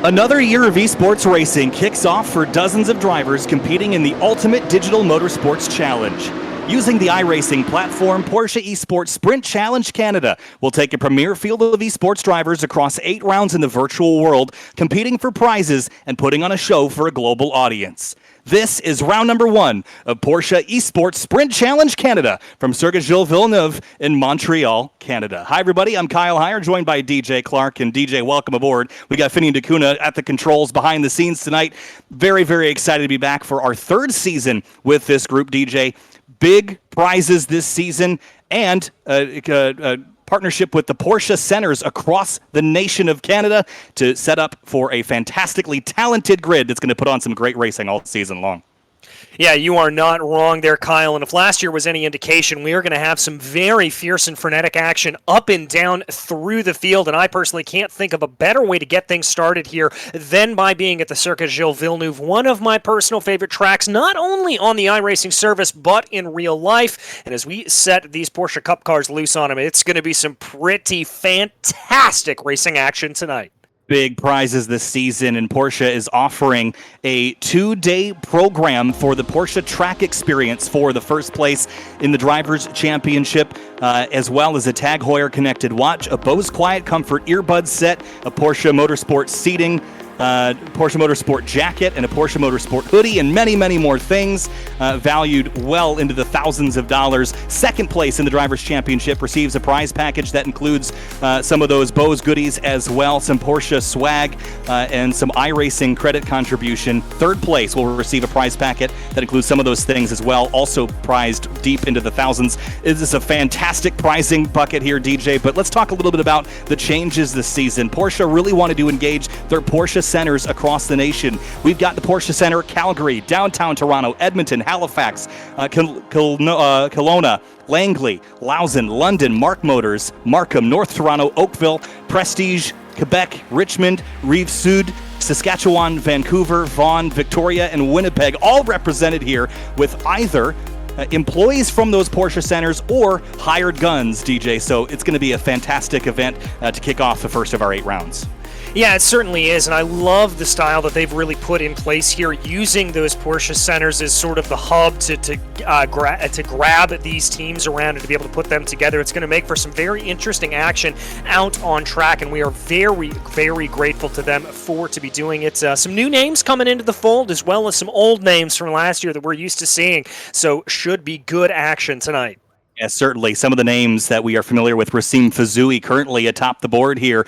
Another year of esports racing kicks off for dozens of drivers competing in the Ultimate Digital Motorsports Challenge. Using the iRacing platform, Porsche Esports Sprint Challenge Canada will take a premier field of esports drivers across 8 rounds in the virtual world, competing for prizes and putting on a show for a global audience. This is round number 1 of Porsche Esports Sprint Challenge Canada from Circuit Gilles Villeneuve in Montreal, Canada. Hi, everybody. I'm Kyle Heyer, joined by DJ Clark. And DJ, welcome aboard. We got Finney DeCuna at the controls behind the scenes tonight. Very, very excited to be back for our 3rd season with this group, DJ. Big prizes this season and partnership with the Porsche Centers across the nation of Canada to set up for a fantastically talented grid that's going to put on some great racing all season long. Yeah, you are not wrong there, Kyle. And if last year was any indication, we are going to have some very fierce and frenetic action up and down through the field. And I personally can't think of a better way to get things started here than by being at the Circuit Gilles Villeneuve, one of my personal favorite tracks, not only on the iRacing service, but in real life. And as we set these Porsche Cup cars loose on them, it's going to be some pretty fantastic racing action tonight. Big prizes this season, and Porsche is offering a 2-day program for the Porsche Track Experience for the first place in the Drivers' Championship, as well as a Tag Heuer connected watch, a Bose Quiet Comfort earbud set, a Porsche Motorsport seating, Porsche Motorsport jacket, and a Porsche Motorsport hoodie, and many, many more things valued well into the thousands of dollars. Second place in the Drivers' Championship receives a prize package that includes some of those Bose goodies as well, some Porsche swag, and some iRacing credit contribution. Third place will receive a prize packet that includes some of those things as well, also prized deep into the thousands. This is a fantastic prizing bucket here, DJ, but let's talk a little bit about the changes this season. Porsche really wanted to engage their Porsche centers across the nation. We've got the Porsche Center Calgary, downtown Toronto, Edmonton, Halifax, Kelowna, Langley, Lausanne, London, Mark Motors, Markham, North Toronto, Oakville, Prestige, Quebec, Richmond, Rive-Sud, Saskatchewan, Vancouver, Vaughan, Victoria, and Winnipeg, all represented here with either employees from those Porsche centers or hired guns, DJ. So it's going to be a fantastic event to kick off the first of our 8 rounds. Yeah, it certainly is, and I love the style that they've really put in place here, using those Porsche centers as sort of the hub to grab these teams around and to be able to put them together. It's going to make for some very interesting action out on track, and we are very, very grateful to them to be doing it. Some new names coming into the fold, as well as some old names from last year that we're used to seeing, so should be good action tonight. Yes, certainly. Some of the names that we are familiar with, Racine Fazui currently atop the board here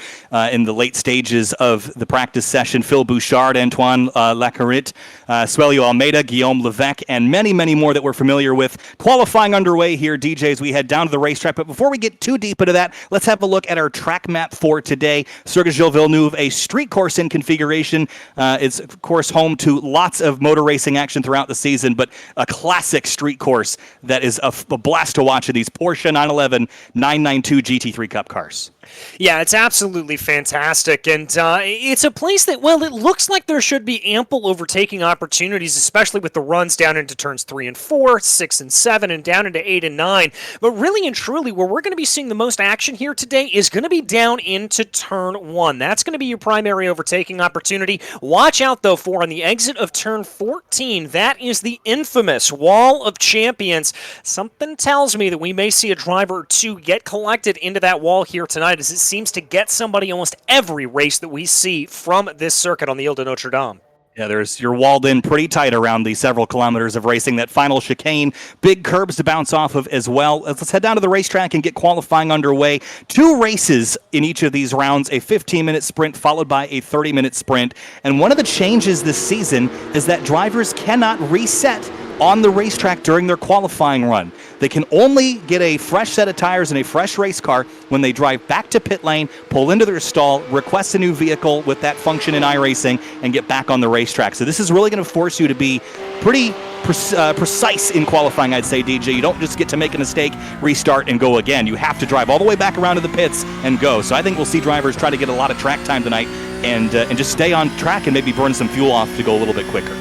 in the late stages of the practice session. Phil Bouchard, Antoine Lacarite, Suelio Almeida, Guillaume Levesque, and many, many more that we're familiar with. Qualifying underway here, DJ, as we head down to the racetrack. But before we get too deep into that, let's have a look at our track map for today. Circuit Gilles Villeneuve, a street course in configuration. It's, of course, home to lots of motor racing action throughout the season, but a classic street course that is a blast to watch of these Porsche 911 992 GT3 Cup cars. Yeah, it's absolutely fantastic, and it's a place that, well, it looks like there should be ample overtaking opportunities, especially with the runs down into turns 3 and 4, 6 and 7, and down into 8 and 9. But really and truly, where we're going to be seeing the most action here today is going to be down into turn 1. That's going to be your primary overtaking opportunity. Watch out, though, for on the exit of turn 14, that is the infamous Wall of Champions. Something tells me that we may see a driver or two get collected into that wall here tonight, as it seems to get somebody almost every race that we see from this circuit on the Ile de Notre Dame. Yeah, you're walled in pretty tight around the several kilometers of racing. That final chicane, big curbs to bounce off of as well. Let's head down to the racetrack and get qualifying underway. 2 races in each of these rounds, a 15-minute sprint followed by a 30-minute sprint. And one of the changes this season is that drivers cannot reset on the racetrack during their qualifying run. They can only get a fresh set of tires and a fresh race car when they drive back to pit lane, pull into their stall, request a new vehicle with that function in iRacing, and get back on the racetrack. So this is really going to force you to be pretty precise in qualifying, I'd say, DJ. You don't just get to make a mistake, restart, and go again. You have to drive all the way back around to the pits and go. So I think we'll see drivers try to get a lot of track time tonight and just stay on track and maybe burn some fuel off to go a little bit quicker.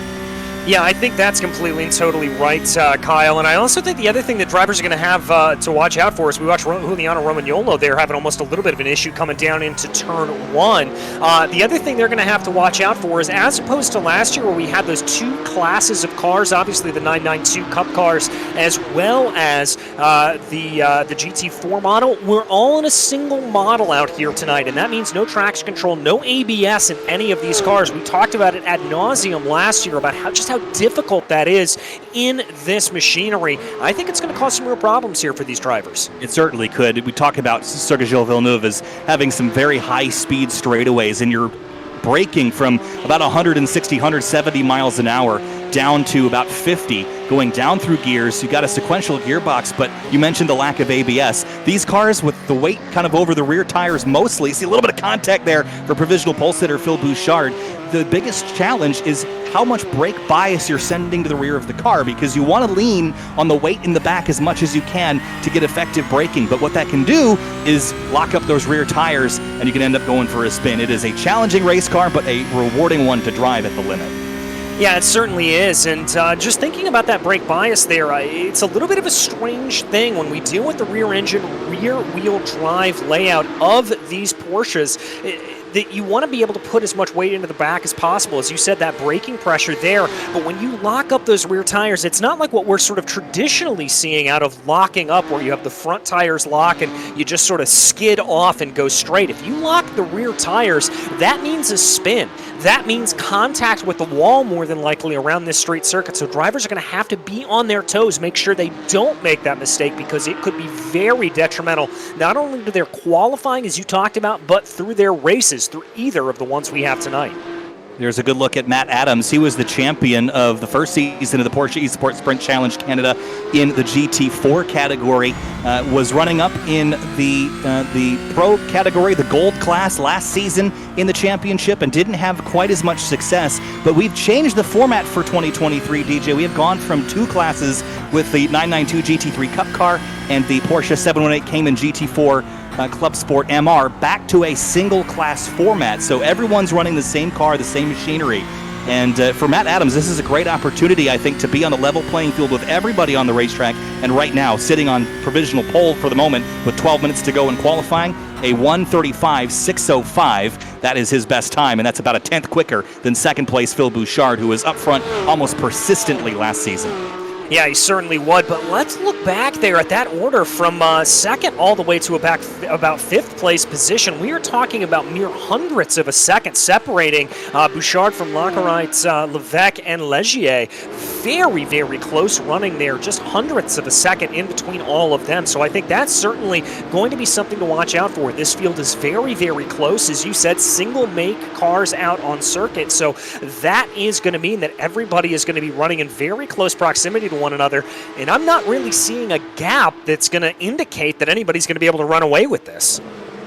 Yeah, I think that's completely and totally right, Kyle. And I also think the other thing that drivers are going to have to watch out for is we watch Juliano Romagnolo there having almost a little bit of an issue coming down into turn one. The other thing they're going to have to watch out for is, as opposed to last year where we had those two classes of cars, obviously the 992 Cup cars as well as the GT4 model, we're all in a single model out here tonight. And that means no traction control, no ABS in any of these cars. We talked about it ad nauseum last year about how difficult that is in this machinery. I think it's going to cause some real problems here for these drivers. It certainly could. We talk about Circuit Gilles Villeneuve as having some very high-speed straightaways, and you're braking from about 160, 170 miles an hour down to about 50, going down through gears. You got a sequential gearbox, but you mentioned the lack of ABS. These cars with the weight kind of over the rear tires mostly, see a little bit of contact there for provisional pole sitter Phil Bouchard. The biggest challenge is how much brake bias you're sending to the rear of the car, because you want to lean on the weight in the back as much as you can to get effective braking. But what that can do is lock up those rear tires, and you can end up going for a spin. It is a challenging race car, but a rewarding one to drive at the limit. Yeah, it certainly is. And just thinking about that brake bias there, it's a little bit of a strange thing when we deal with the rear engine, rear wheel drive layout of these Porsches. That you want to be able to put as much weight into the back as possible. As you said, that braking pressure there. But when you lock up those rear tires, it's not like what we're sort of traditionally seeing out of locking up, where you have the front tires lock and you just sort of skid off and go straight. If you lock the rear tires, that means a spin. That means contact with the wall more than likely around this straight circuit. So drivers are going to have to be on their toes, make sure they don't make that mistake, because it could be very detrimental, not only to their qualifying, as you talked about, but through their races, through either of the ones we have tonight. There's a good look at Matt Adams. He was the champion of the first season of the Porsche Esports Sprint Challenge Canada in the GT4 category. Was running up in the pro category, the gold class, last season in the championship, and didn't have quite as much success. But we've changed the format for 2023, DJ. We have gone from two classes with the 992 GT3 Cup car and the Porsche 718 Cayman GT4 Club Sport MR back to a single class format. So everyone's running the same car, the same machinery. And for Matt Adams, this is a great opportunity, I think, to be on a level playing field with everybody on the racetrack. And right now, sitting on provisional pole for the moment with 12 minutes to go in qualifying, a 1:35.605. That is his best time, and that's about a tenth quicker than second place Phil Bouchard, who was up front almost persistently last season. Yeah, he certainly would, but let's look back there at that order from second all the way to about fifth place position. We are talking about mere hundredths of a second separating Bouchard from Lacquerite, Levesque, and Legier. Very, very close running there, just hundredths of a second in between all of them. So I think that's certainly going to be something to watch out for. This field is very, very close. As you said, single-make cars out on circuit, so that is going to mean that everybody is going to be running in very close proximity to one another, and I'm not really seeing a gap that's going to indicate that anybody's going to be able to run away with this.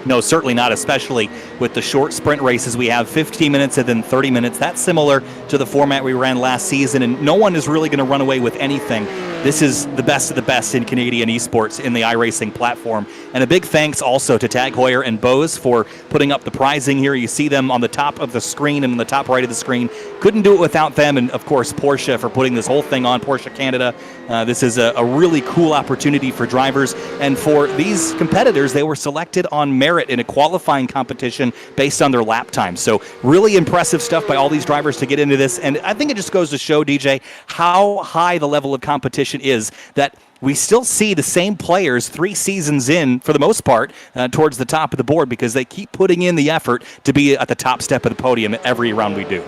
No, certainly not, especially with the short sprint races we have, 15 minutes and then 30 minutes. That's similar to the format we ran last season, and no one is really going to run away with anything. This is the best of the best in Canadian esports in the iRacing platform. And a big thanks also to Tag Heuer and Bose for putting up the prizing here. You see them on the top of the screen and on the top right of the screen. Couldn't do it without them, and of course Porsche for putting this whole thing on, Porsche Canada. This is a really cool opportunity for drivers, and for these competitors, they were selected on merit in a qualifying competition based on their lap time. So really impressive stuff by all these drivers to get into this, and I think it just goes to show, DJ, how high the level of competition is, that we still see the same players 3 seasons in, for the most part, towards the top of the board, because they keep putting in the effort to be at the top step of the podium every round we do.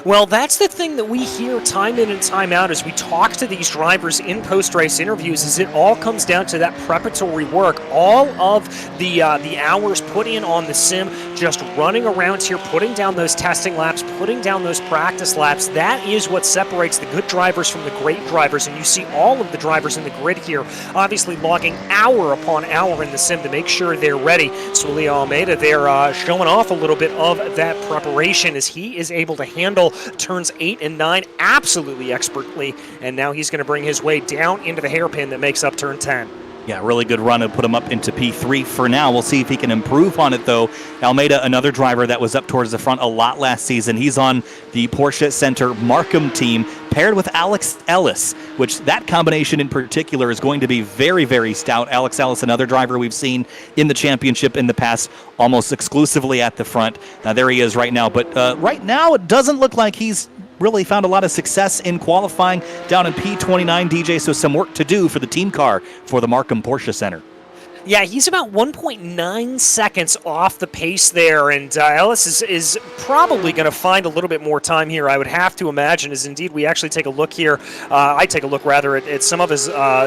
Well, that's the thing that we hear time in and time out as we talk to these drivers in post-race interviews, is it all comes down to that preparatory work. All of the hours put in on the sim, just running around here, putting down those testing laps, putting down those practice laps. That is what separates the good drivers from the great drivers. And you see all of the drivers in the grid here, obviously logging hour upon hour in the sim to make sure they're ready. So Leo Almeida there showing off a little bit of that preparation as he is able to handle turns 8 and 9 absolutely expertly, and now he's going to bring his way down into the hairpin that makes up turn 10. Yeah, really good run to put him up into P3 for now. We'll see if he can improve on it, though. Almeida, another driver that was up towards the front a lot last season. He's on the Porsche Center Markham team, paired with Alex Ellis, which that combination in particular is going to be very, very stout. Alex Ellis, another driver we've seen in the championship in the past, almost exclusively at the front. There he is right now. But right now, it doesn't look like he's really found a lot of success in qualifying down in P29, DJ, so some work to do for the team car for the Markham Porsche Center. Yeah, he's about 1.9 seconds off the pace there, and Ellis is probably going to find a little bit more time here, I would have to imagine, as indeed we actually take a look here. I take a look, rather, at some of his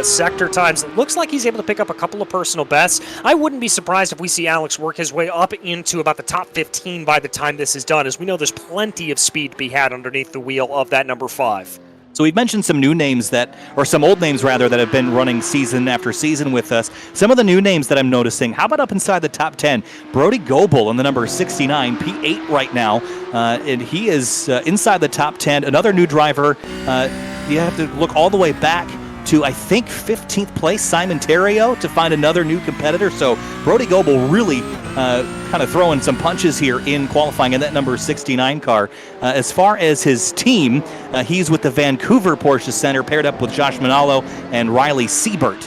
sector times. It looks like he's able to pick up a couple of personal bests. I wouldn't be surprised if we see Alex work his way up into about the top 15 by the time this is done, as we know there's plenty of speed to be had underneath the wheel of that number 5. So we've mentioned some new names or some old names rather, that have been running season after season with us. Some of the new names that I'm noticing, how about up inside the top 10? Brody Goebel in the number 69, P8 right now, and he is inside the top 10. Another new driver, you have to look all the way back to, I think, 15th place, Simon Terrio, to find another new competitor. So Brody Goebel really kind of throwing some punches here in qualifying in that number 69 car. As far as his team, he's with the Vancouver Porsche Center, paired up with Josh Manalo and Riley Siebert,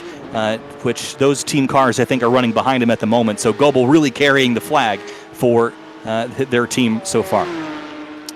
which those team cars, I think, are running behind him at the moment. So Goebel really carrying the flag for their team so far.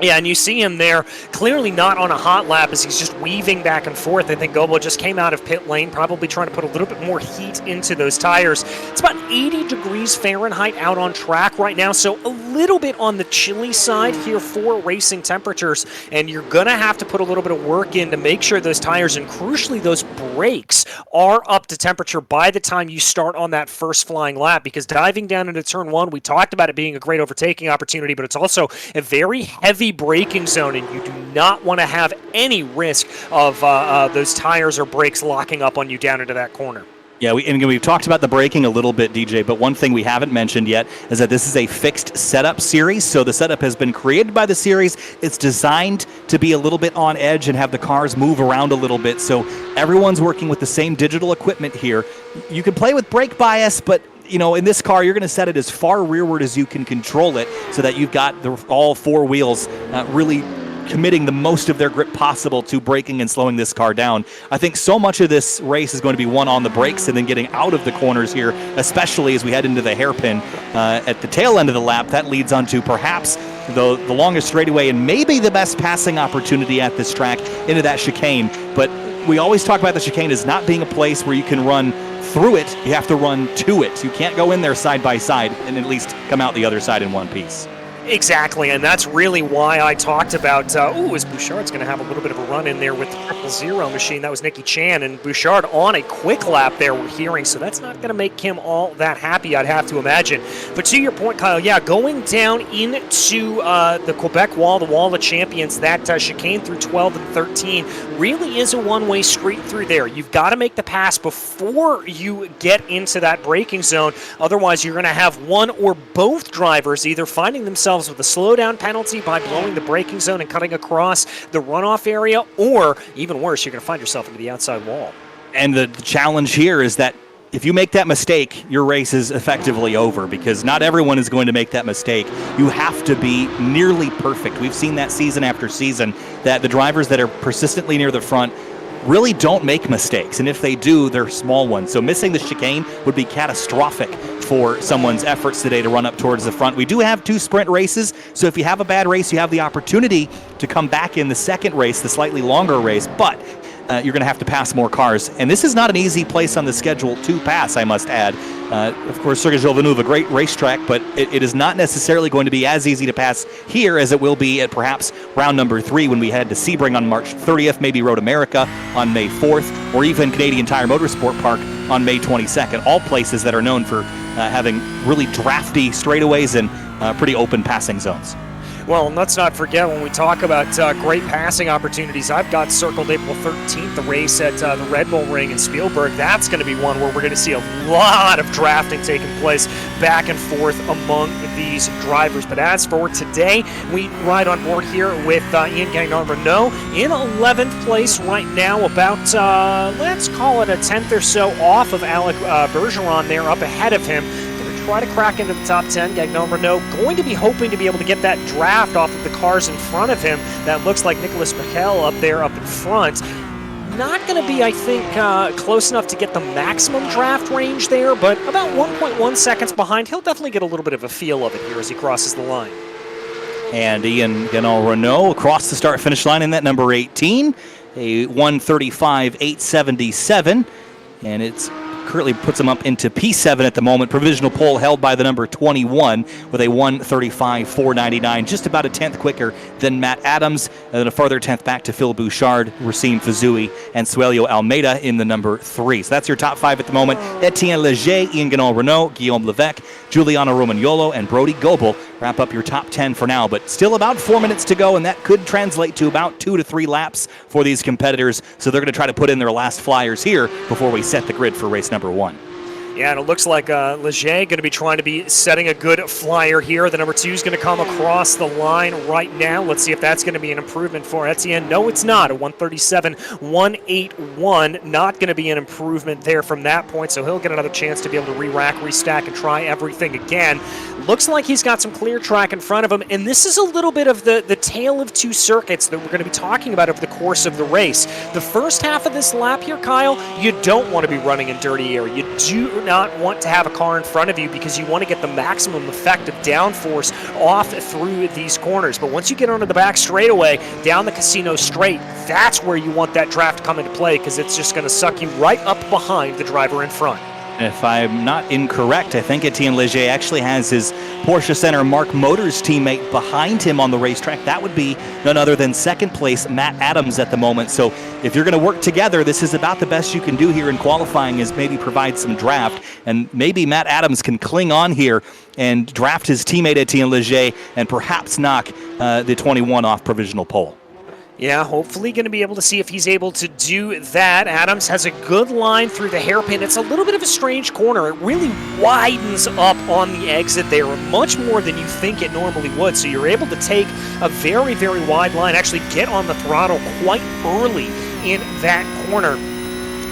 Yeah, and you see him there, clearly not on a hot lap as he's just weaving back and forth. I think Goebel just came out of pit lane, probably trying to put a little bit more heat into those tires. It's about 80 degrees Fahrenheit out on track right now, so a little bit on the chilly side here for racing temperatures, and you're going to have to put a little bit of work in to make sure those tires and, crucially, those brakes are up to temperature by the time you start on that first flying lap, because diving down into turn 1, we talked about it being a great overtaking opportunity, but it's also a very heavy braking zone, and you do not want to have any risk of those tires or brakes locking up on you down into that corner. Yeah, we've talked about the braking a little bit, DJ, but one thing we haven't mentioned yet is that this is a fixed setup series, so the setup has been created by the series. It's designed to be a little bit on edge and have the cars move around a little bit, so everyone's working with the same digital equipment here. You can play with brake bias, but in this car, you're going to set it as far rearward as you can control it so that you've got all four wheels really committing the most of their grip possible to braking and slowing this car down. I think so much of this race is going to be won on the brakes and then getting out of the corners here, especially as we head into the hairpin at the tail end of the lap. That leads on to perhaps the longest straightaway and maybe the best passing opportunity at this track into that chicane. But we always talk about the chicane as not being a place where you can run through it. You have to run to it. You can't go in there side by side and at least come out the other side in one piece. Exactly, and that's really why I talked about, as Bouchard's going to have a little bit of a run in there with the 000 machine. That was Nicky Chan, and Bouchard on a quick lap there, we're hearing, so that's not going to make him all that happy, I'd have to imagine. But to your point, Kyle, yeah, going down into the Quebec wall, the Wall of Champions, that chicane through 12 and 13 really is a one-way street through there. You've got to make the pass before you get into that braking zone. Otherwise, you're going to have one or both drivers either finding themselves with a slowdown penalty by blowing the braking zone and cutting across the runoff area, or even worse, you're going to find yourself into the outside wall. And the challenge here is that if you make that mistake, your race is effectively over, because not everyone is going to make that mistake. You have to be nearly perfect. We've seen that season after season, that the drivers that are persistently near the front really don't make mistakes, and if they do, they're small ones. So missing the chicane would be catastrophic for someone's efforts today to run up towards the front. We do have 2 sprint races, so if you have a bad race, you have the opportunity to come back in the second race, the slightly longer race, but you're going to have to pass more cars. And this is not an easy place on the schedule to pass, I must add. Of course, Circuit Gilles Villeneuve, a great racetrack, but it is not necessarily going to be as easy to pass here as it will be at perhaps round number 3 when we head to Sebring on March 30th, maybe Road America on May 4th, or even Canadian Tire Motorsport Park on May 22nd. All places that are known for having really drafty straightaways and pretty open passing zones. Well, let's not forget, when we talk about great passing opportunities, I've got circled April 13th, the race at the Red Bull Ring in Spielberg. That's going to be one where we're going to see a lot of drafting taking place back and forth among these drivers. But as for today, we ride on board here with Ian Gagnon-Renault in 11th place right now, about, let's call it a 10th or so off of Alec Bergeron there, up ahead of him. Try to crack into the top 10. Gagnon-Renault going to be hoping to be able to get that draft off of the cars in front of him. That looks like Nicolas Michel up there up in front. Not going to be, I think, close enough to get the maximum draft range there, but about 1.1 seconds behind. He'll definitely get a little bit of a feel of it here as he crosses the line. And Ian Gagnon-Renault across the start-finish line in that number 18, a 1:35.877, and it's currently puts him up into P7 at the moment. Provisional pole held by the number 21 with a 1:35.499, just about a 10th quicker than Matt Adams, and then a further 10th back to Phil Bouchard, Racine Fizui, and Suelio Almeida in the number 3. So that's your top 5 at the moment. Etienne Leger, Ian Gagnon-Renault, Guillaume Levesque, Giuliano Romagnolo, and Brody Goebel wrap up your top 10 for now, but still about 4 minutes to go, and that could translate to about 2 to 3 laps for these competitors, so they're going to try to put in their last flyers here before we set the grid for race number 1. Yeah, and it looks like Leger going to be trying to be setting a good flyer here. The number 2 is going to come across the line right now. Let's see if that's going to be an improvement for Etienne. No, it's not. A 1:37.181. Not going to be an improvement there from that point, so he'll get another chance to be able to re-rack, restack, and try everything again. Looks like he's got some clear track in front of him, and this is a little bit of the tale of two circuits that we're going to be talking about over the course of the race. The first half of this lap here, Kyle, you don't want to be running in dirty air. You do not want to have a car in front of you because you want to get the maximum effect of downforce off through these corners. But once you get onto the back straightaway, down the Casino Straight, that's where you want that draft to come into play because it's just going to suck you right up behind the driver in front. If I'm not incorrect, I think Etienne Leger actually has his Porsche Center Mark Motors teammate behind him on the racetrack. That would be none other than second place Matt Adams at the moment. So if you're going to work together, this is about the best you can do here in qualifying, is maybe provide some draft. And maybe Matt Adams can cling on here and draft his teammate Etienne Leger and perhaps knock the 21 off provisional pole. Yeah, hopefully going to be able to see if he's able to do that. Adams has a good line through the hairpin. It's a little bit of a strange corner. It really widens up on the exit there, much more than you think it normally would. So you're able to take a very, very wide line, actually get on the throttle quite early in that corner.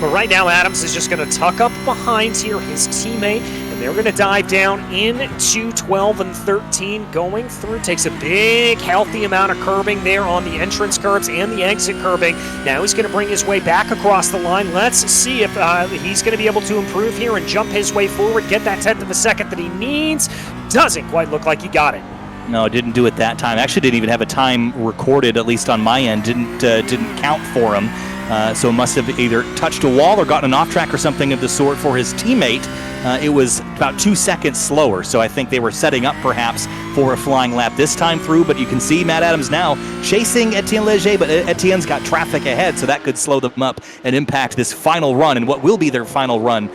But right now, Adams is just going to tuck up behind here his teammate, and they're going to dive down into 12 and 13, going through. Takes a big, healthy amount of curbing there on the entrance curbs and the exit curbing. Now he's going to bring his way back across the line. Let's see if he's going to be able to improve here and jump his way forward, get that 10th of a second that he needs. Doesn't quite look like he got it. No, didn't do it that time. Actually didn't even have a time recorded, at least on my end. Didn't count for him. So must have either touched a wall or gotten an off track or something of the sort for his teammate. It was about 2 seconds slower, so I think they were setting up perhaps for a flying lap this time through, but you can see Matt Adams now chasing Etienne Leger, but Etienne's got traffic ahead, so that could slow them up and impact this final run and what will be their final run,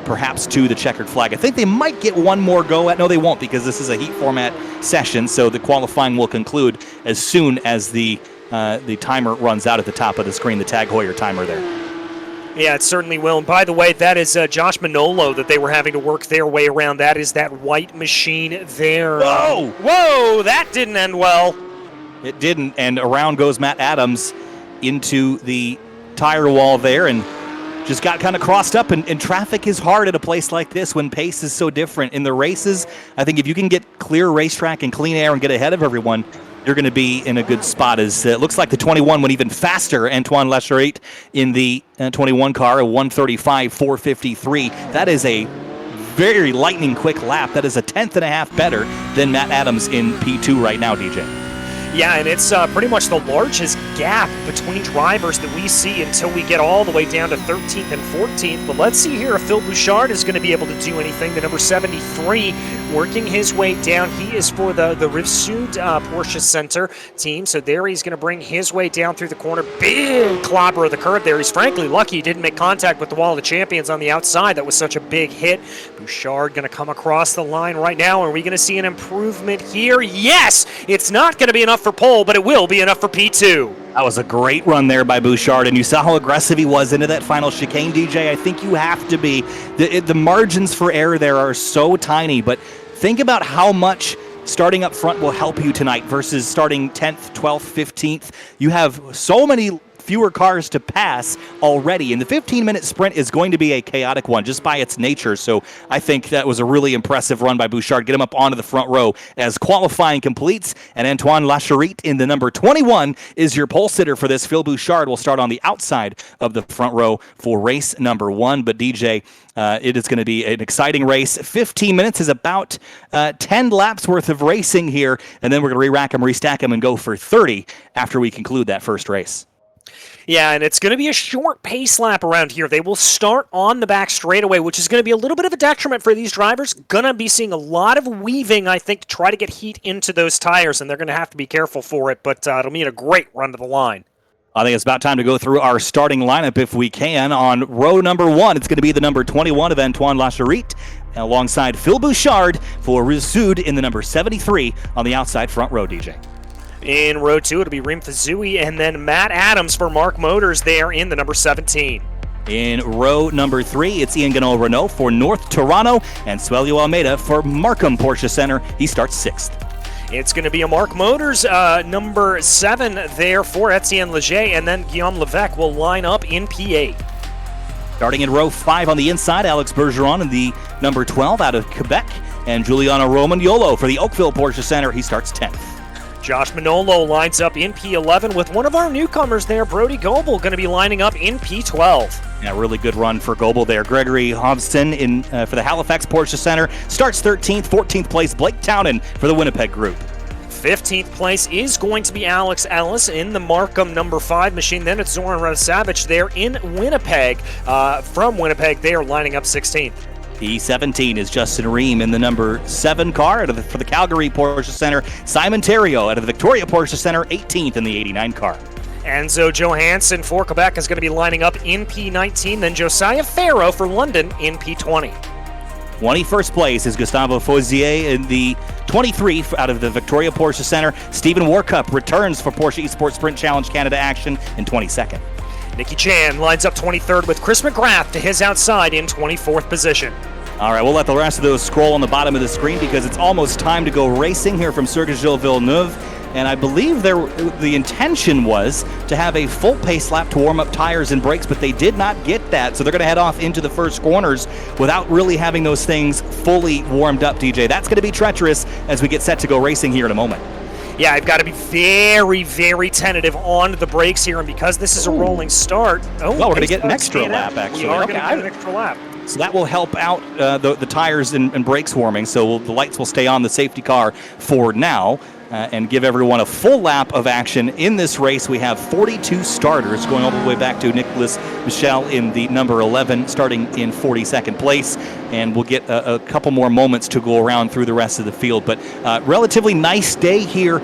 perhaps to the checkered flag. I think they might get one more go at. No, they won't, because this is a heat format session, so the qualifying will conclude as soon as the timer runs out at the top of the screen, the Tag Heuer timer there. Yeah, it certainly will. And by the way, that is Josh Manolo that they were having to work their way around. That is that white machine there. Whoa! Whoa, that didn't end well. It didn't, and around goes Matt Adams into the tire wall there and just got kind of crossed up. And traffic is hard at a place like this when pace is so different. In the races, I think if you can get clear racetrack and clean air and get ahead of everyone, you're going to be in a good spot. As it looks like the 21 went even faster. Antoine Lacharit in the 21 car, a 1:35.453. That is a very lightning quick lap. That is a 10th and a half better than Matt Adams in P2 right now, DJ. Yeah, and it's pretty much the largest gap between drivers that we see until we get all the way down to 13th and 14th. But let's see here if Phil Bouchard is going to be able to do anything. The number 73 working his way down. He is for the Rivsud Porsche Center team. So there he's going to bring his way down through the corner. Big clobber of the curb there. He's frankly lucky he didn't make contact with the wall of the champions on the outside. That was such a big hit. Bouchard going to come across the line right now. Are we going to see an improvement here? Yes! It's not going to be enough for pole, but it will be enough for P2. That was a great run there by Bouchard, and you saw how aggressive he was into that final chicane, DJ. I think you have to be. The margins for error there are so tiny, but think about how much starting up front will help you tonight versus starting 10th, 12th, 15th. You have so many fewer cars to pass already, and the 15-minute sprint is going to be a chaotic one just by its nature. So I think that was a really impressive run by Bouchard. Get him up onto the front row as qualifying completes, and Antoine Lacharite in the number 21 is your pole sitter for this. Phil Bouchard will start on the outside of the front row for race number 1. But DJ, it is going to be an exciting race. 15 minutes is about 10 laps worth of racing here, and then we're going to re-rack them, restack them, and go for 30 after we conclude that first race. Yeah, and it's going to be a short pace lap around here. They will start on the back straightaway, which is going to be a little bit of a detriment for these drivers. Going to be seeing a lot of weaving, I think, to try to get heat into those tires, and they're going to have to be careful for it, but it'll mean a great run to the line. I think it's about time to go through our starting lineup if we can. On row number 1, it's going to be the number 21 of Antoine Lacharite, alongside Phil Bouchard for Rizoud in the number 73 on the outside front row, DJ. In row 2, it'll be Rim Fazui and then Matt Adams for Mark Motors there in the number 17. In row number 3, it's Ian Ganol Renault for North Toronto and Suelio Almeida for Markham Porsche Center. He starts 6th. It's going to be a Mark Motors number 7 there for Etienne Leger, and then Guillaume Levesque will line up in P8. Starting in row 5 on the inside, Alex Bergeron in the number 12 out of Quebec, and Giuliano Romagnolo for the Oakville Porsche Center. He starts 10th. Josh Manolo lines up in P11 with one of our newcomers there, Brody Goebel, going to be lining up in P12. Yeah, really good run for Goebel there. Gregory Hobson in for the Halifax Porsche Center starts 13th. 14th place, Blake Townend for the Winnipeg Group. 15th place is going to be Alex Ellis in the Markham number 5 machine. Then it's Zoran Radosavich there in Winnipeg. From Winnipeg, they are lining up 16th. P17 is Justin Ream in the number 7 car for the Calgary Porsche Center. Simon Theriault out of the Victoria Porsche Center, 18th in the 89 car. Enzo Johansson for Quebec is going to be lining up in P19. Then Josiah Farrow for London in P20. 21st place is Gustavo Fozier in the 23 out of the Victoria Porsche Center. Stephen Warcup returns for Porsche Esports Sprint Challenge Canada action in 22nd. Nicky Chan lines up 23rd with Chris McGrath to his outside in 24th position. All right, we'll let the rest of those scroll on the bottom of the screen because it's almost time to go racing here from Circuit Gilles Villeneuve. And I believe the intention was to have a full pace lap to warm up tires and brakes, but they did not get that. So they're going to head off into the first corners without really having those things fully warmed up, DJ. That's going to be treacherous as we get set to go racing here in a moment. Yeah, I've got to be very, very tentative on the brakes here, and because this is a rolling start... well, we're going to get an extra lap, actually. We are going to get an extra lap. So that will help out the tires and brakes warming, so the lights will stay on the safety car for now. And give everyone a full lap of action in this race. We have 42 starters going all the way back to Nicholas Michel in the number 11, starting in 42nd place. And we'll get a couple more moments to go around through the rest of the field. But relatively nice day here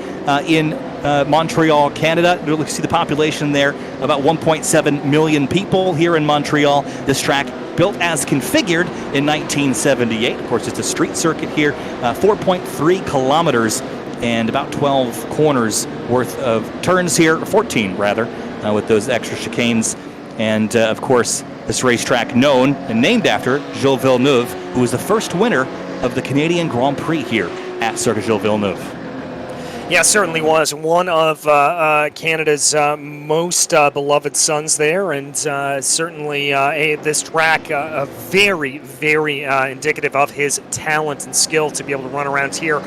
in Montreal, Canada. You'll see the population there, about 1.7 million people here in Montreal. This track built as configured in 1978. Of course, it's a street circuit here, 4.3 kilometers and about 12 corners worth of turns here, 14 rather, with those extra chicanes. And of course, this racetrack known and named after Gilles Villeneuve, who was the first winner of the Canadian Grand Prix here at Circuit Gilles Villeneuve. Yeah, certainly was one of Canada's most beloved sons there, and certainly this track very, very indicative of his talent and skill to be able to run around here.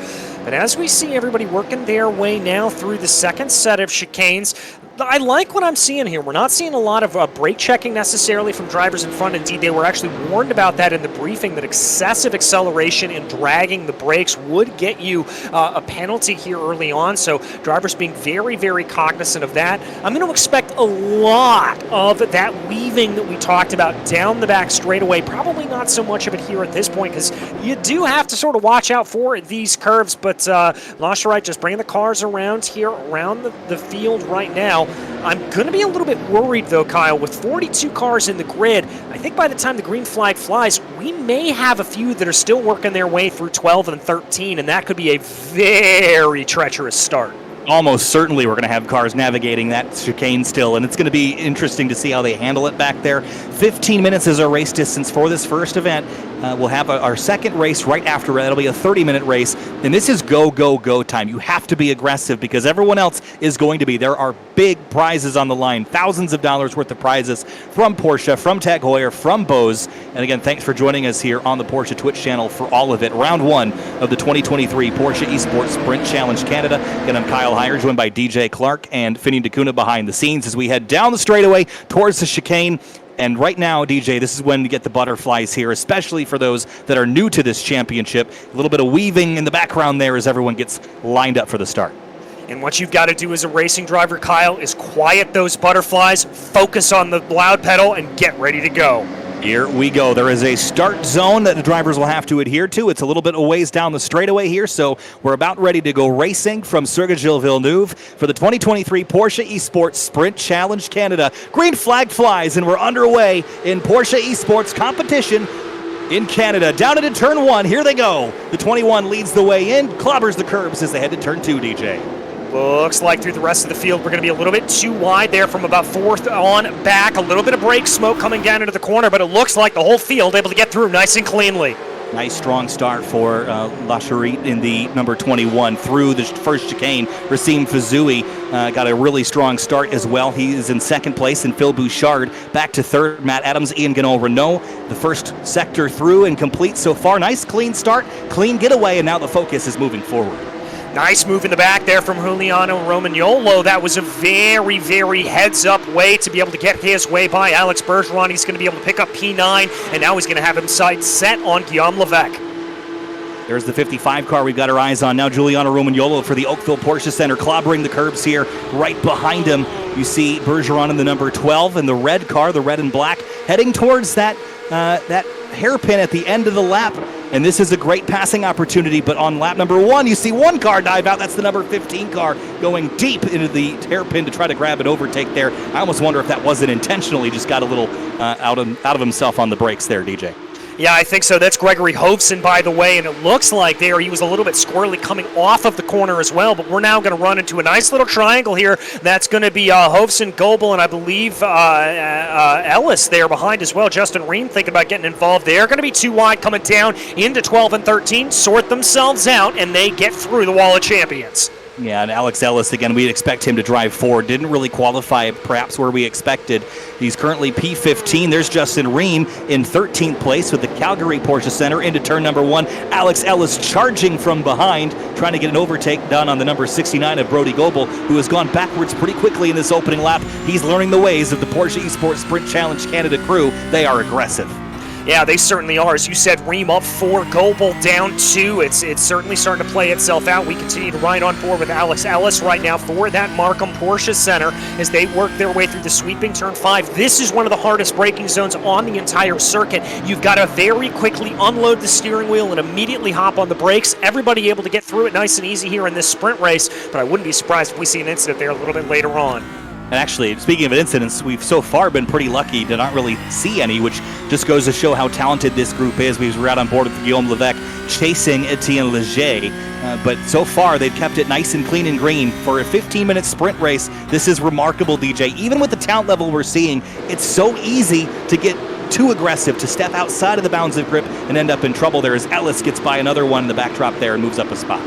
But as we see everybody working their way now through the second set of chicanes, I like what I'm seeing here. We're not seeing a lot of brake checking necessarily from drivers in front. Indeed, they were actually warned about that in the briefing, that excessive acceleration and dragging the brakes would get you a penalty here early on. So drivers being very, very cognizant of that. I'm going to expect a lot of that weaving that we talked about down the back straightaway. Probably not so much of it here at this point, because you do have to sort of watch out for these curves. But Lacharite just bringing the cars around here, around the field right now. I'm going to be a little bit worried, though, Kyle. With 42 cars in the grid, I think by the time the green flag flies, we may have a few that are still working their way through 12 and 13, and that could be a very treacherous start. Almost certainly we're going to have cars navigating that chicane still, and it's going to be interesting to see how they handle it back there. 15 minutes is our race distance for this first event. We'll have our second race right after that. It'll be a 30-minute race, and this is go, go, go time. You have to be aggressive because everyone else is going to be. There are big prizes on the line, thousands of dollars worth of prizes from Porsche, from Tag Heuer, from Bose. And again, thanks for joining us here on the Porsche Twitch channel for all of it. Round one of the 2023 Porsche Esports Sprint Challenge Canada. Again, I'm Kyle Heuer, joined by DJ Clark and Finney DeCuna behind the scenes as we head down the straightaway towards the chicane. And right now, DJ, this is when you get the butterflies here, especially for those that are new to this championship. A little bit of weaving in the background there as everyone gets lined up for the start. And what you've got to do as a racing driver, Kyle, is quiet those butterflies, focus on the loud pedal, and get ready to go. Here we go. There is a start zone that the drivers will have to adhere to. It's a little bit a ways down the straightaway here, so we're about ready to go racing from Circuit Gilles Villeneuve for the 2023 Porsche Esports Sprint Challenge Canada. Green flag flies, and we're underway in Porsche Esports competition in Canada. Down into turn one, here they go. The 21 leads the way in, clobbers the curbs as they head to turn two, DJ. Looks like through the rest of the field, we're going to be a little bit too wide there from about fourth on back. A little bit of brake smoke coming down into the corner, but it looks like the whole field able to get through nice and cleanly. Nice strong start for Lacherit in the number 21 through the first chicane. Racine Fazui got a really strong start as well. He is in second place, and Phil Bouchard back to third. Matt Adams, Ian Ganol Renault, the first sector through and complete so far. Nice clean start, clean getaway, and now the focus is moving forward. Nice move in the back there from Juliano Romagnolo. That was a very, very heads-up way to be able to get his way by Alex Bergeron. He's going to be able to pick up P9, and now he's going to have him sight set on Guillaume Levesque. There's the 55 car we've got our eyes on now. Giuliano Romagnolo for the Oakville Porsche Center, clobbering the curbs here. Right behind him, you see Bergeron in the number 12 in the red car, the red and black, heading towards that hairpin at the end of the lap. And this is a great passing opportunity, but on lap number one, you see one car dive out. That's the number 15 car going deep into the hairpin to try to grab an overtake there. I almost wonder if that wasn't intentionally, just got a little out of himself on the brakes there, DJ. Yeah, I think so. That's Gregory Hovsen, by the way, and it looks like there he was a little bit squirrely coming off of the corner as well, but we're now going to run into a nice little triangle here. That's going to be Hovsen, Goebel, and I believe Ellis there behind as well. Justin Ream thinking about getting involved there. Going to be too wide coming down into 12 and 13, sort themselves out, and they get through the wall of champions. Yeah, and Alex Ellis, again, we'd expect him to drive forward. Didn't really qualify perhaps where we expected. He's currently P15. There's Justin Ream in 13th place with the Calgary Porsche Center into turn number one. Alex Ellis charging from behind, trying to get an overtake done on the number 69 of Brody Goebel, who has gone backwards pretty quickly in this opening lap. He's learning the ways of the Porsche Esports Sprint Challenge Canada crew. They are aggressive. Yeah, they certainly are. As you said, Ream up 4, Goebel down 2. It's certainly starting to play itself out. We continue to ride on forward with Alex Ellis right now for that Markham Porsche Center as they work their way through the sweeping turn 5. This is one of the hardest braking zones on the entire circuit. You've got to very quickly unload the steering wheel and immediately hop on the brakes. Everybody able to get through it nice and easy here in this sprint race, but I wouldn't be surprised if we see an incident there a little bit later on. And actually, speaking of incidents, we've so far been pretty lucky to not really see any, which just goes to show how talented this group is. We were out on board with Guillaume Levesque chasing Etienne Leger, but so far they've kept it nice and clean and green. For a 15-minute sprint race, this is remarkable, DJ. Even with the talent level we're seeing, it's so easy to get too aggressive, to step outside of the bounds of grip and end up in trouble there as Ellis gets by another one in the backdrop there and moves up a spot.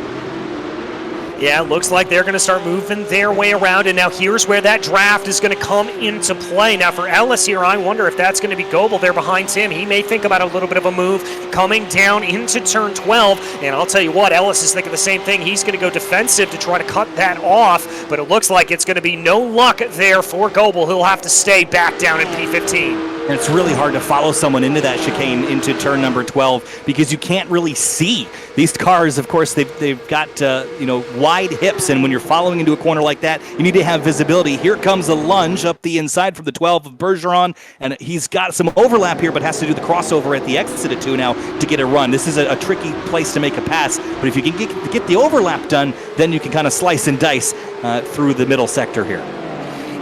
Yeah, it looks like they're going to start moving their way around, and now here's where that draft is going to come into play. Now for Ellis here, I wonder if that's going to be Goebel there behind him. He may think about a little bit of a move coming down into turn 12, and I'll tell you what, Ellis is thinking the same thing. He's going to go defensive to try to cut that off, but it looks like it's going to be no luck there for Goebel. He'll have to stay back down in P15. And it's really hard to follow someone into that chicane into turn number 12 because you can't really see. These cars, of course, they've got wide hips, and when you're following into a corner like that, you need to have visibility. Here comes a lunge up the inside from the 12 of Bergeron, and he's got some overlap here, but has to do the crossover at the exit of 2 now to get a run. This is a tricky place to make a pass, but if you can get the overlap done, then you can kind of slice and dice through the middle sector here.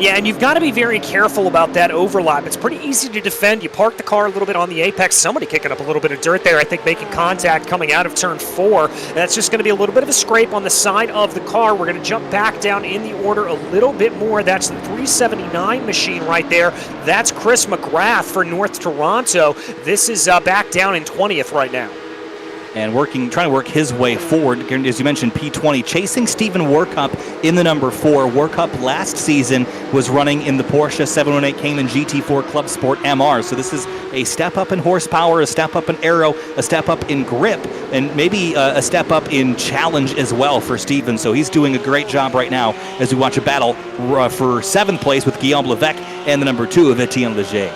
Yeah, and you've got to be very careful about that overlap. It's pretty easy to defend. You park the car a little bit on the apex. Somebody kicking up a little bit of dirt there, I think, making contact coming out of turn 4. That's just going to be a little bit of a scrape on the side of the car. We're going to jump back down in the order a little bit more. That's the 379 machine right there. That's Chris McGrath for North Toronto. This is back down in 20th right now. And trying to work his way forward, as you mentioned, P20, chasing Stephen Workup in the number 4. Workup last season was running in the Porsche 718 Cayman GT4 Club Sport MR. So this is a step up in horsepower, a step up in aero, a step up in grip, and maybe a step up in challenge as well for Stephen. So he's doing a great job right now as we watch a battle for 7th place with Guillaume Levesque and the number 2 of Etienne Leger.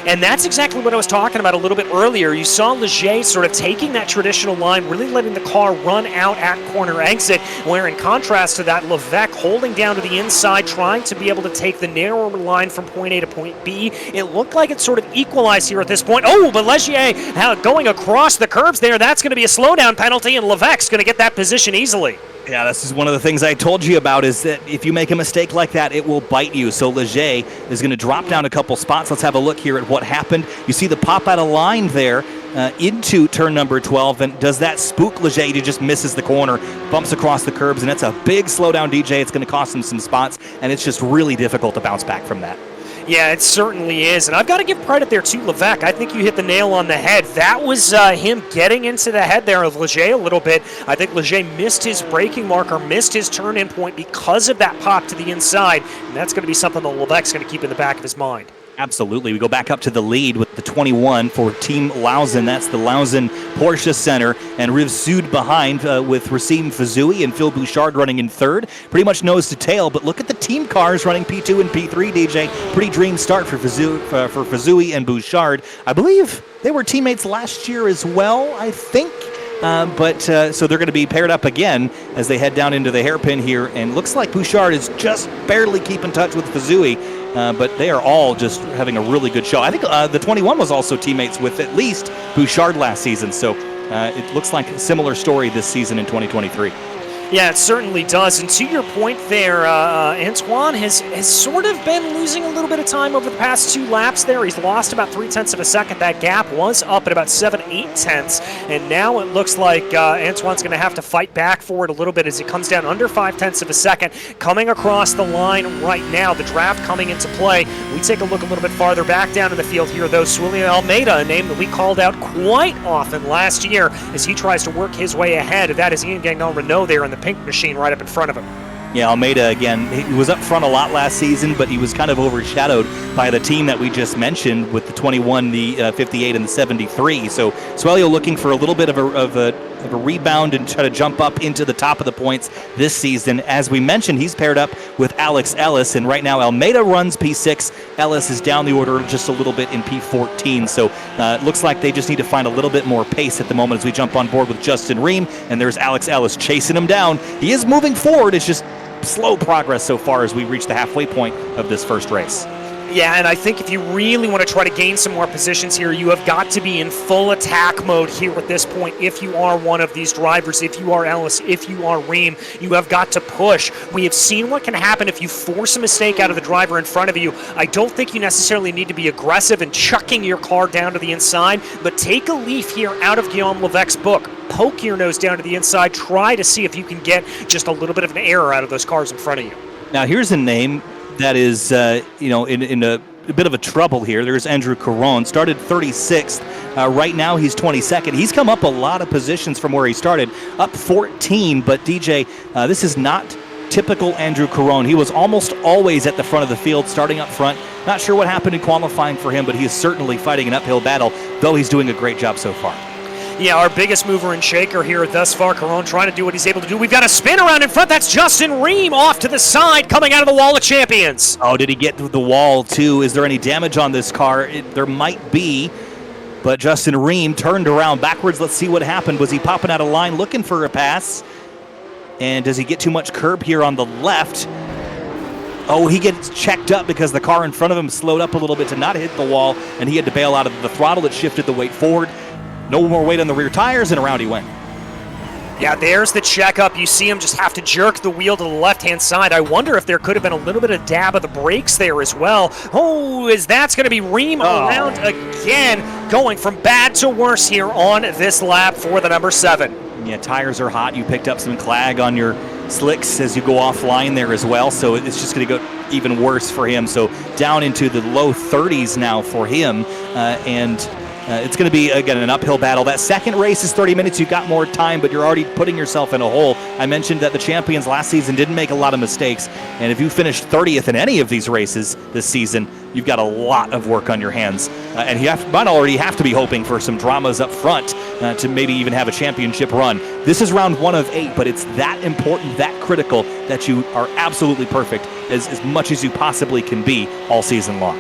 And that's exactly what I was talking about a little bit earlier. You saw Leger sort of taking that traditional line, really letting the car run out at corner exit, where in contrast to that, Levesque holding down to the inside, trying to be able to take the narrower line from point A to point B. It looked like it sort of equalized here at this point. Oh, but Leger going across the curves there, that's going to be a slowdown penalty, and Levesque's going to get that position easily. Yeah, this is one of the things I told you about, is that if you make a mistake like that, it will bite you. So Leger is going to drop down a couple spots. Let's have a look here at what happened. You see the pop out of line there into turn number 12, and does that spook Leger? He just misses the corner, bumps across the curbs, and it's a big slowdown, DJ. It's going to cost him some spots, and it's just really difficult to bounce back from that. Yeah, it certainly is. And I've got to give credit there to Levesque. I think you hit the nail on the head. That was him getting into the head there of Leger a little bit. I think Leger missed his braking marker, missed his turn-in point because of that pop to the inside. And that's going to be something that Levesque's going to keep in the back of his mind. Absolutely. We go back up to the lead with the 21 for Team Lausanne. That's the Lausanne Porsche Center. And Riv Sud behind with Racine Fazui and Phil Bouchard running in 3rd. Pretty much nose to tail, but look at the team cars running P2 and P3, DJ. Pretty dream start for Fazui and Bouchard. I believe they were teammates last year as well, I think. So they're going to be paired up again as they head down into the hairpin here. And looks like Bouchard is just barely keeping touch with Fazui. But they are all just having a really good show. I think the 21 was also teammates with at least Bouchard last season. So it looks like a similar story this season in 2023. Yeah, it certainly does. And to your point there, Antoine has sort of been losing a little bit of time over the past 2 laps there. He's lost about 0.3 of a second. That gap was up at about 7/8. And now it looks like Antoine's going to have to fight back for it a little bit as he comes down under 0.5 of a second. Coming across the line right now, the draft coming into play. We take a look a little bit farther back down in the field here, though. Suilian Almeida, a name that we called out quite often last year as he tries to work his way ahead. That is Ian Gagnon-Renault there in the pink machine right up in front of him. Yeah, Almeida, again, he was up front a lot last season, but he was kind of overshadowed by the team that we just mentioned with the 21, the 58, and the 73. So Suelio looking for a little bit of a rebound and try to jump up into the top of the points this season. As we mentioned, he's paired up with Alex Ellis, and right now Almeida runs P6. Ellis is down the order just a little bit in P14. So it looks like they just need to find a little bit more pace at the moment as we jump on board with Justin Ream, and there's Alex Ellis chasing him down. He is moving forward. It's just slow progress so far as we reach the halfway point of this first race. Yeah, and I think if you really want to try to gain some more positions here, you have got to be in full attack mode here at this point. If you are one of these drivers, if you are Ellis, if you are Ream, you have got to push. We have seen what can happen if you force a mistake out of the driver in front of you. I don't think you necessarily need to be aggressive and chucking your car down to the inside, but take a leaf here out of Guillaume Levesque's book. Poke your nose down to the inside. Try to see if you can get just a little bit of an error out of those cars in front of you. Now, here's a name that is, in a bit of a trouble here. There's Andrew Caron, started 36th. Right now, he's 22nd. He's come up a lot of positions from where he started, up 14. But DJ, this is not typical Andrew Caron. He was almost always at the front of the field, starting up front. Not sure what happened in qualifying for him, but he is certainly fighting an uphill battle, though he's doing a great job so far. Yeah, our biggest mover and shaker here thus far, Caron trying to do what he's able to do. We've got a spin around in front. That's Justin Ream off to the side, coming out of the wall of champions. Oh, did he get to the wall, too? Is there any damage on this car? There might be, but Justin Ream turned around backwards. Let's see what happened. Was he popping out of line looking for a pass? And does he get too much curb here on the left? Oh, he gets checked up because the car in front of him slowed up a little bit to not hit the wall, and he had to bail out of the throttle. It shifted the weight forward. No more weight on the rear tires, and around he went. Yeah, there's the checkup. You see him just have to jerk the wheel to the left-hand side. I wonder if there could have been a little bit of dab of the brakes there as well. Oh, that's going to be Ream around again, going from bad to worse here on this lap for the number 7. Yeah, tires are hot. You picked up some clag on your slicks as you go offline there as well, so it's just going to go even worse for him. So down into the low 30s now for him, and it's going to be, again, an uphill battle. That second race is 30 minutes. You've got more time, but you're already putting yourself in a hole. I mentioned that the champions last season didn't make a lot of mistakes, and if you finish 30th in any of these races this season, you've got a lot of work on your hands. And you might already have to be hoping for some dramas up front to maybe even have a championship run. This is round 1 of 8, but it's that important, that critical, that you are absolutely perfect as much as you possibly can be all season long.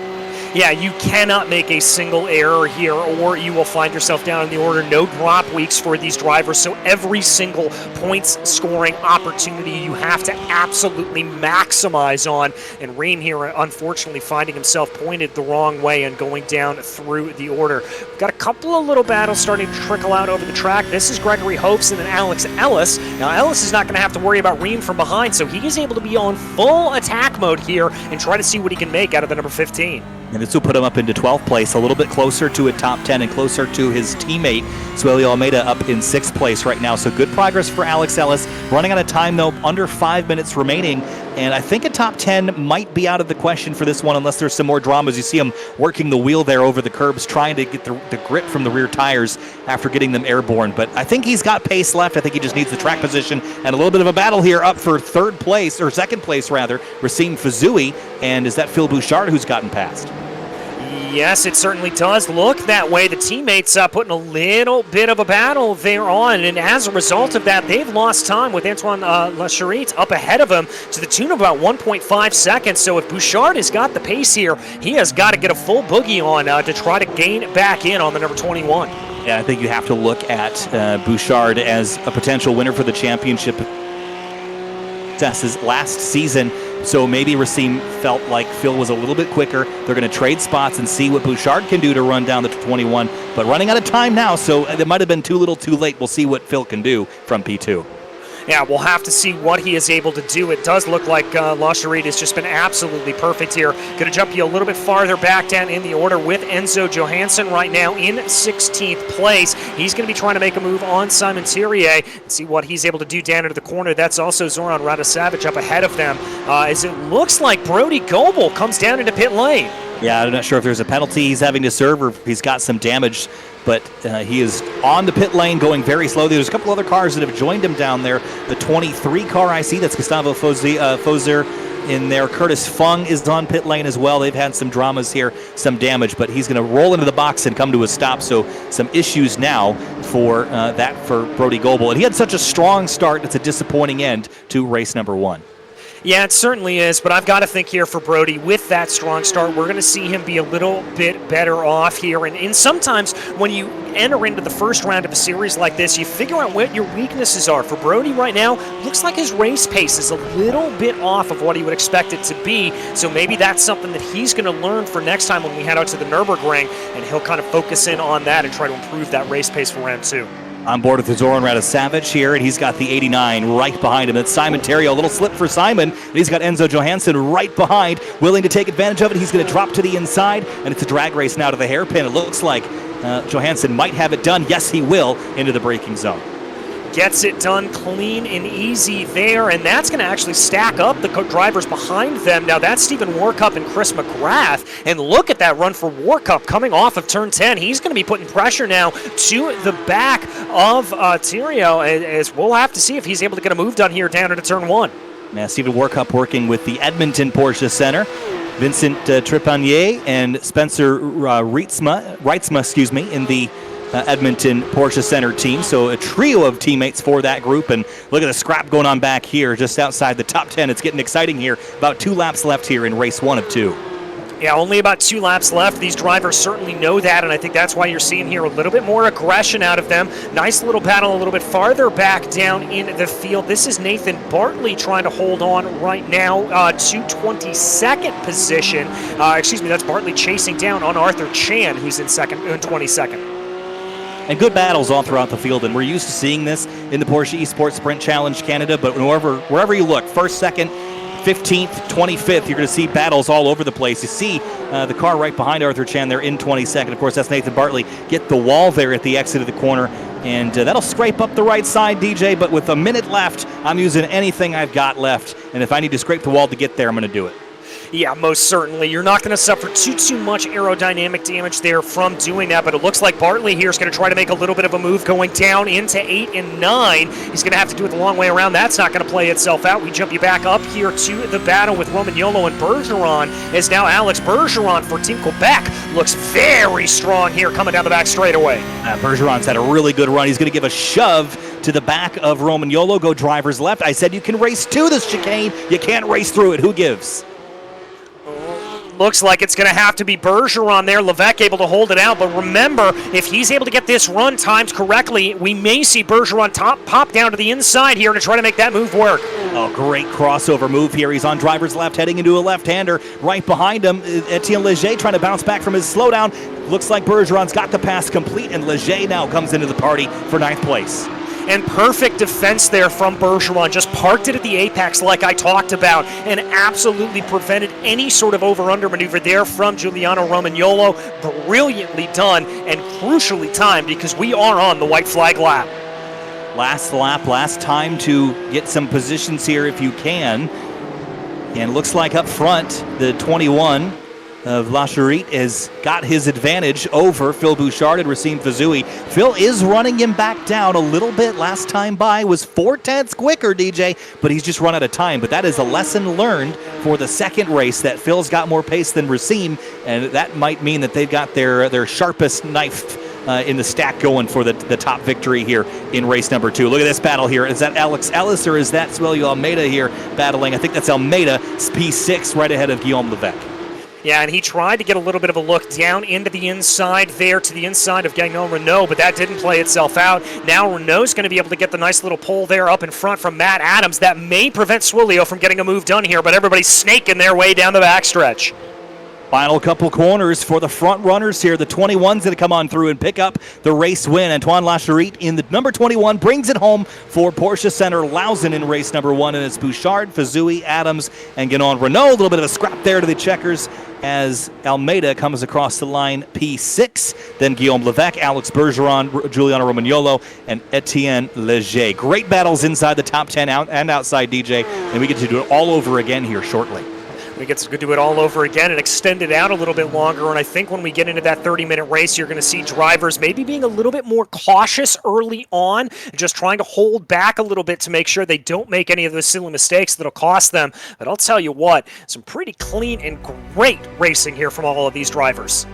Yeah, you cannot make a single error here or you will find yourself down in the order. No drop weeks for these drivers, so every single points scoring opportunity you have to absolutely maximize on. And Ream here, unfortunately, finding himself pointed the wrong way and going down through the order. We've got a couple of little battles starting to trickle out over the track. This is Gregory Hopes and then Alex Ellis. Now, Ellis is not going to have to worry about Ream from behind, so he is able to be on full attack mode here and try to see what he can make out of the number 15. And this will put him up into 12th place, a little bit closer to a top 10 and closer to his teammate, Sueli Almeida, up in 6th place right now. So good progress for Alex Ellis. Running out of time, though, under 5 minutes remaining. And I think a top 10 might be out of the question for this one unless there's some more dramas. You see him working the wheel there over the curbs, trying to get the grip from the rear tires after getting them airborne. But I think he's got pace left. I think he just needs the track position and a little bit of a battle here up for 2nd place, or 2nd place rather, Racine Fazui. And is that Phil Bouchard who's gotten past? Yes, it certainly does look that way. The teammates putting a little bit of a battle there on, and as a result of that, they've lost time with Antoine Lacharit up ahead of him to the tune of about 1.5 seconds. So if Bouchard has got the pace here, he has got to get a full boogie on to try to gain back in on the number 21. Yeah, I think you have to look at Bouchard as a potential winner for the championship. Successes last season. So maybe Racine felt like Phil was a little bit quicker. They're going to trade spots and see what Bouchard can do to run down the 21. But running out of time now, so it might have been too little too late. We'll see what Phil can do from P2. Yeah, we'll have to see what he is able to do. It does look like Lacharit has just been absolutely perfect here. Going to jump you a little bit farther back down in the order with Enzo Johansson right now in 16th place. He's going to be trying to make a move on Simon Thierry and see what he's able to do down into the corner. That's also Zoran Radosavage up ahead of them, as it looks like Brody Goebel comes down into pit lane. Yeah, I'm not sure if there's a penalty he's having to serve or if he's got some damage, but he is on the pit lane going very slowly. There's a couple other cars that have joined him down there. The 23 car I see, that's Gustavo Fozer in there. Curtis Fung is on pit lane as well. They've had some dramas here, some damage, but he's going to roll into the box and come to a stop. So some issues now for Brody Goebel. And he had such a strong start. It's a disappointing end to race number 1. Yeah, it certainly is, but I've got to think here for Brody, with that strong start, we're going to see him be a little bit better off here. And sometimes when you enter into the first round of a series like this, you figure out what your weaknesses are. For Brody right now, looks like his race pace is a little bit off of what he would expect it to be, so maybe that's something that he's going to learn for next time when we head out to the Nürburgring, and he'll kind of focus in on that and try to improve that race pace for round 2. On board with Zoran Radosavage here, and he's got the 89 right behind him. That's Simon Thierry, a little slip for Simon, and he's got Enzo Johansson right behind, willing to take advantage of it. He's going to drop to the inside, and it's a drag race now to the hairpin. It looks like Johansson might have it done. Yes, he will, into the braking zone. Gets it done clean and easy there, and that's going to actually stack up the drivers behind them. Now that's Stephen Warcup and Chris McGrath, and look at that run for Warcup coming off of turn 10. He's going to be putting pressure now to the back of Thierio, as we'll have to see if he's able to get a move done here down into turn 1. Now Stephen Warcup working with the Edmonton Porsche Center. Vincent Trepanier and Spencer Reitzma, in the Edmonton Porsche Center team. So a trio of teammates for that group. And look at the scrap going on back here just outside the top 10. It's getting exciting here. About 2 laps left here in race 1 of 2. Yeah, only about 2 laps left. These drivers certainly know that, and I think that's why you're seeing here a little bit more aggression out of them. Nice little battle a little bit farther back down in the field. This is Nathan Bartley trying to hold on right now to 22nd position. That's Bartley chasing down on Arthur Chan, who's in 22nd. and good battles all throughout the field. And we're used to seeing this in the Porsche Esports Sprint Challenge Canada, but wherever you look, first, second, 15th, 25th, you're going to see battles all over the place. You see the car right behind Arthur Chan there in 22nd. Of course, that's Nathan Bartley. Get the wall there at the exit of the corner, and that'll scrape up the right side, DJ, but with a minute left, I'm using anything I've got left, and if I need to scrape the wall to get there, I'm going to do it. Yeah, most certainly. You're not going to suffer too much aerodynamic damage there from doing that, but it looks like Bartley here is going to try to make a little bit of a move going down into 8 and 9. He's going to have to do it the long way around. That's not going to play itself out. We jump you back up here to the battle with Romagnolo and Bergeron, as now Alex Bergeron for Team Quebec looks very strong here coming down the back straightaway. Bergeron's had a really good run. He's going to give a shove to the back of Romagnolo, go driver's left. I said you can race to this chicane. You can't race through it. Who gives? Looks like it's going to have to be Bergeron there. Levesque able to hold it out, but remember, if he's able to get this run timed correctly, we may see Bergeron pop down to the inside here to try to make that move work. Oh, great crossover move here. He's on driver's left, heading into a left-hander. Right behind him, Etienne Leger trying to bounce back from his slowdown. Looks like Bergeron's got the pass complete, and Leger now comes into the party for 9th place. And perfect defense there from Bergeron. Just parked it at the apex like I talked about and absolutely prevented any sort of over-under maneuver there from Giuliano Romagnolo. Brilliantly done and crucially timed because we are on the white flag lap. Last lap, last time to get some positions here if you can. And looks like up front, the 21 of Lacherit has got his advantage over Phil Bouchard and Racine Fazui. Phil is running him back down a little bit. Last time by was 4/10 quicker, DJ, but he's just run out of time. But that is a lesson learned for the second race, that Phil's got more pace than Racine, and that might mean that they've got their sharpest knife in the stack going for the top victory here in race number 2. Look at this battle here. Is that Alex Ellis or is that Suelio Almeida here battling? I think that's Almeida, P6, right ahead of Guillaume Levesque. Yeah, and he tried to get a little bit of a look down into the inside there to the inside of Gagnon Renault, but that didn't play itself out. Now Renault's going to be able to get the nice little pull there up in front from Matt Adams. That may prevent Suelio from getting a move done here, but everybody's snaking their way down the backstretch. Final couple corners for the front runners here, the 21s that come on through and pick up the race win. Antoine Lacherit in the number 21 brings it home for Porsche Center Lausen in race number 1, and it's Bouchard, Fazui, Adams, and Guillaume Renault. A little bit of a scrap there to the checkers as Almeida comes across the line, P6. Then Guillaume Levesque, Alex Bergeron, Giuliano Romagnolo, and Etienne Leger. Great battles inside the top 10 and outside, DJ, and we get to do it all over again here shortly. We get to do it all over again and extend it out a little bit longer. And I think when we get into that 30-minute race, you're going to see drivers maybe being a little bit more cautious early on, just trying to hold back a little bit to make sure they don't make any of those silly mistakes that'll cost them. But I'll tell you what, some pretty clean and great racing here from all of these drivers.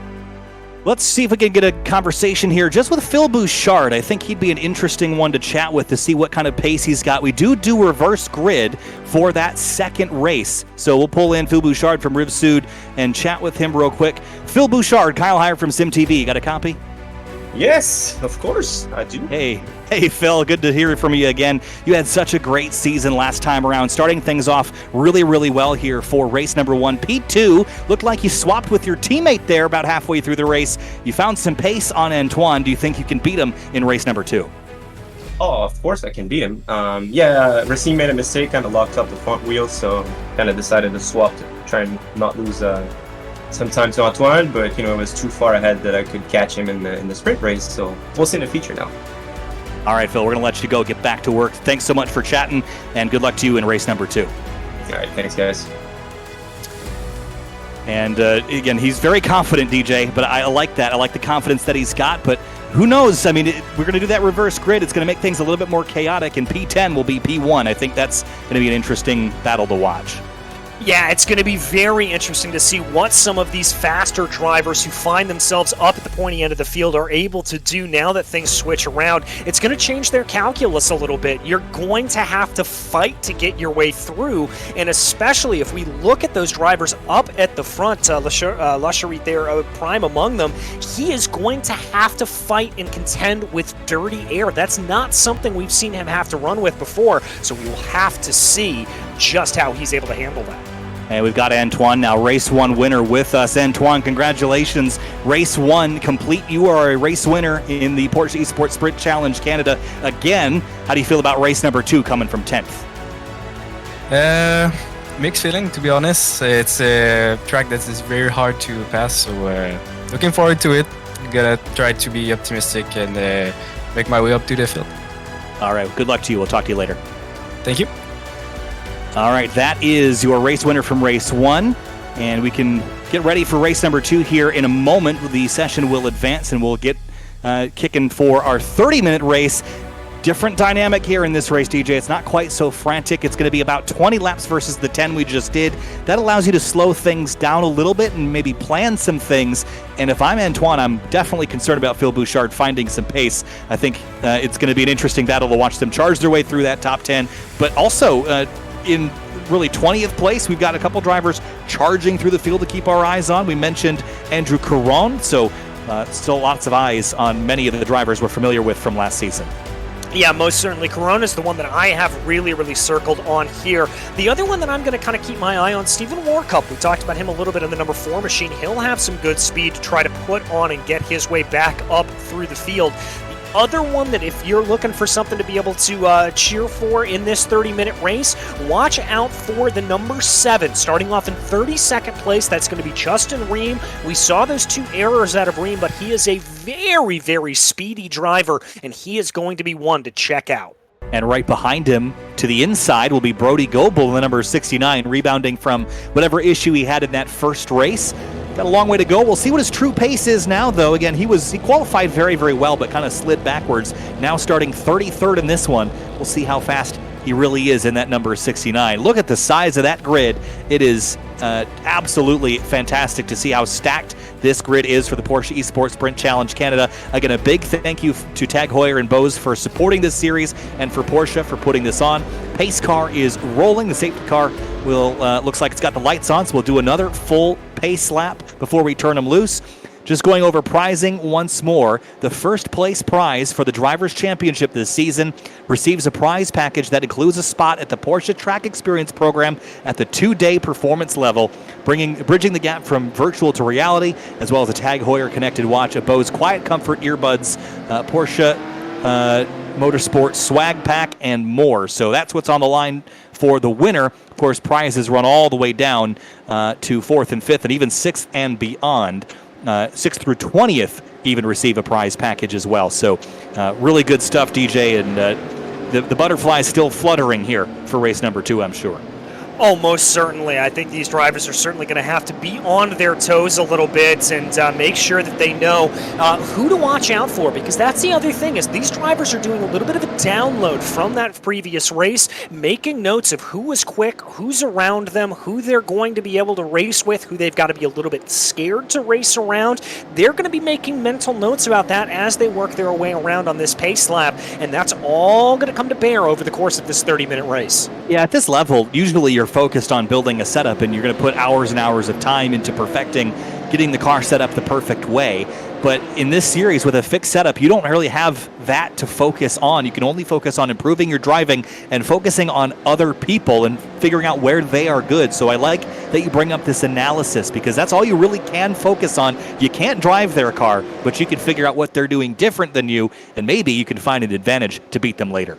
Let's see if we can get a conversation here just with Phil Bouchard. I think he'd be an interesting one to chat with to see what kind of pace he's got. We do reverse grid for that second race. So we'll pull in Phil Bouchard from Riv Sud and chat with him real quick. Phil Bouchard, Kyle Heyer from SimTV. Got a copy? Yes, of course, I do. Hey Phil, good to hear from you again. You had such a great season last time around, starting things off really, really well here for race number 1. P2, looked like you swapped with your teammate there about halfway through the race. You found some pace on Antoine. Do you think you can beat him in race number 2? Oh, of course I can beat him. Racine made a mistake, kind of locked up the front wheel, so kind of decided to swap to try and not lose some time to Antoine, but it was too far ahead that I could catch him in the sprint race, so we'll see in the feature now. All right, Phil, we're going to let you go, get back to work. Thanks so much for chatting, and good luck to you in race number 2. All right, thanks, guys. And again, he's very confident, DJ, but I like that. I like the confidence that he's got, but who knows? I mean, we're going to do that reverse grid. It's going to make things a little bit more chaotic, and P10 will be P1. I think that's going to be an interesting battle to watch. Yeah, it's going to be very interesting to see what some of these faster drivers who find themselves up at the pointy end of the field are able to do now that things switch around. It's going to change their calculus a little bit. You're going to have to fight to get your way through, and especially if we look at those drivers up at the front, Lacherit there, prime among them, he is going to have to fight and contend with dirty air. That's not something we've seen him have to run with before, so we will have to see just how he's able to handle that. And we've got Antoine now, race 1 winner with us. Antoine, congratulations. Race 1 complete. You are a race winner in the Porsche Esports Sprint Challenge Canada again. How do you feel about race number 2 coming from 10th? Mixed feeling, to be honest. It's a track that is very hard to pass, so looking forward to it. I'm gonna try to be optimistic and make my way up to the field. All right, good luck to you. We'll talk to you later. Thank you. All right, that is your race winner from race 1, and we can get ready for race number 2 here in a moment. The session will advance, and we'll get kicking for our 30-minute race. Different dynamic here in this race, DJ. It's not quite so frantic. It's going to be about 20 laps versus the 10 we just did. That allows you to slow things down a little bit and maybe plan some things. And if I'm Antoine, I'm definitely concerned about Phil Bouchard finding some pace. I think it's going to be an interesting battle to watch them charge their way through that top 10. But also, in really 20th place, we've got a couple drivers charging through the field to keep our eyes on. We mentioned Andrew Caron, so still lots of eyes on many of the drivers we're familiar with from last season. Yeah, most certainly. Corona is the one that I have really circled on here. The other one that I'm going to kind of keep my eye on, Stephen Warcup. We talked about him a little bit in the number 4 machine. He'll have some good speed to try to put on and get his way back up through the field. The other one that if you're looking for something to be able to cheer for in this 30-minute race, watch out for the number 7. Starting off in 32nd place, that's going to be Justin Ream. We saw those 2 errors out of Ream, but he is a very speedy driver, and he is going to be one to check out. And right behind him, to the inside, will be Brody Goebel, the number 69, rebounding from whatever issue he had in that first race. Got a long way to go. We'll see what his true pace is now, though. Again, he qualified very well, but kind of slid backwards. Now starting 33rd in this one. We'll see how fast he really is in that number 69. Look at the size of that grid. It is absolutely fantastic to see how stacked this grid is for the Porsche Esports Sprint Challenge Canada. Again, a big thank you to Tag Heuer and Bose for supporting this series and for Porsche for putting this on. Pace car is rolling. The safety car will looks like it's got the lights on, so we'll do another full pace lap before we turn them loose. Just going over prizing once more, the first place prize for the Drivers' Championship this season receives a prize package that includes a spot at the Porsche Track Experience program at the 2-day performance level, bridging the gap from virtual to reality, as well as a Tag Heuer connected watch, a Bose Quiet Comfort earbuds, Porsche Motorsport swag pack, and more. So that's what's on the line for the winner. Of course, prizes run all the way down to 4th and 5th and even 6th and beyond. 6th through 20th even receive a prize package as well. So really good stuff, DJ, and the butterfly is still fluttering here for race number 2, I'm sure. Oh, most certainly. I think these drivers are certainly going to have to be on their toes a little bit and make sure that they know who to watch out for, because that's the other thing is these drivers are doing a little bit of a download from that previous race, making notes of who was quick, who's around them, who they're going to be able to race with, who they've got to be a little bit scared to race around. They're going to be making mental notes about that as they work their way around on this pace lap, and that's all going to come to bear over the course of this 30-minute race. Yeah, at this level, usually you're focused on building a setup and you're going to put hours and hours of time into perfecting getting the car set up the perfect way. But in this series with a fixed setup, you don't really have that to focus on. You can only focus on improving your driving and focusing on other people and figuring out where they are good. So I like that you bring up this analysis, because that's all you really can focus on. You can't drive their car, but you can figure out what they're doing different than you, and maybe you can find an advantage to beat them later.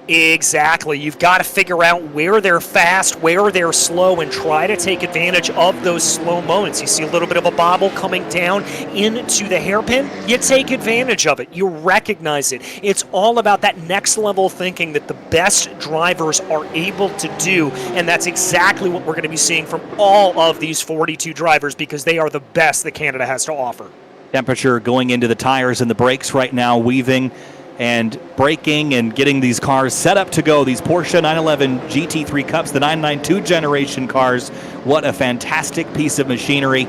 Exactly. You've got to figure out where they're fast, where they're slow, and try to take advantage of those slow moments. You see a little bit of a bobble coming down into the hairpin, you take advantage of it. You recognize it. It's all about that next level thinking that the best drivers are able to do, and that's exactly what we're going to be seeing from all of these 42 drivers, because they are the best that Canada has to offer. Temperature going into the tires and the brakes right now, weaving and braking and getting these cars set up to go. These Porsche 911 GT3 Cups, the 992 generation cars. What a fantastic piece of machinery.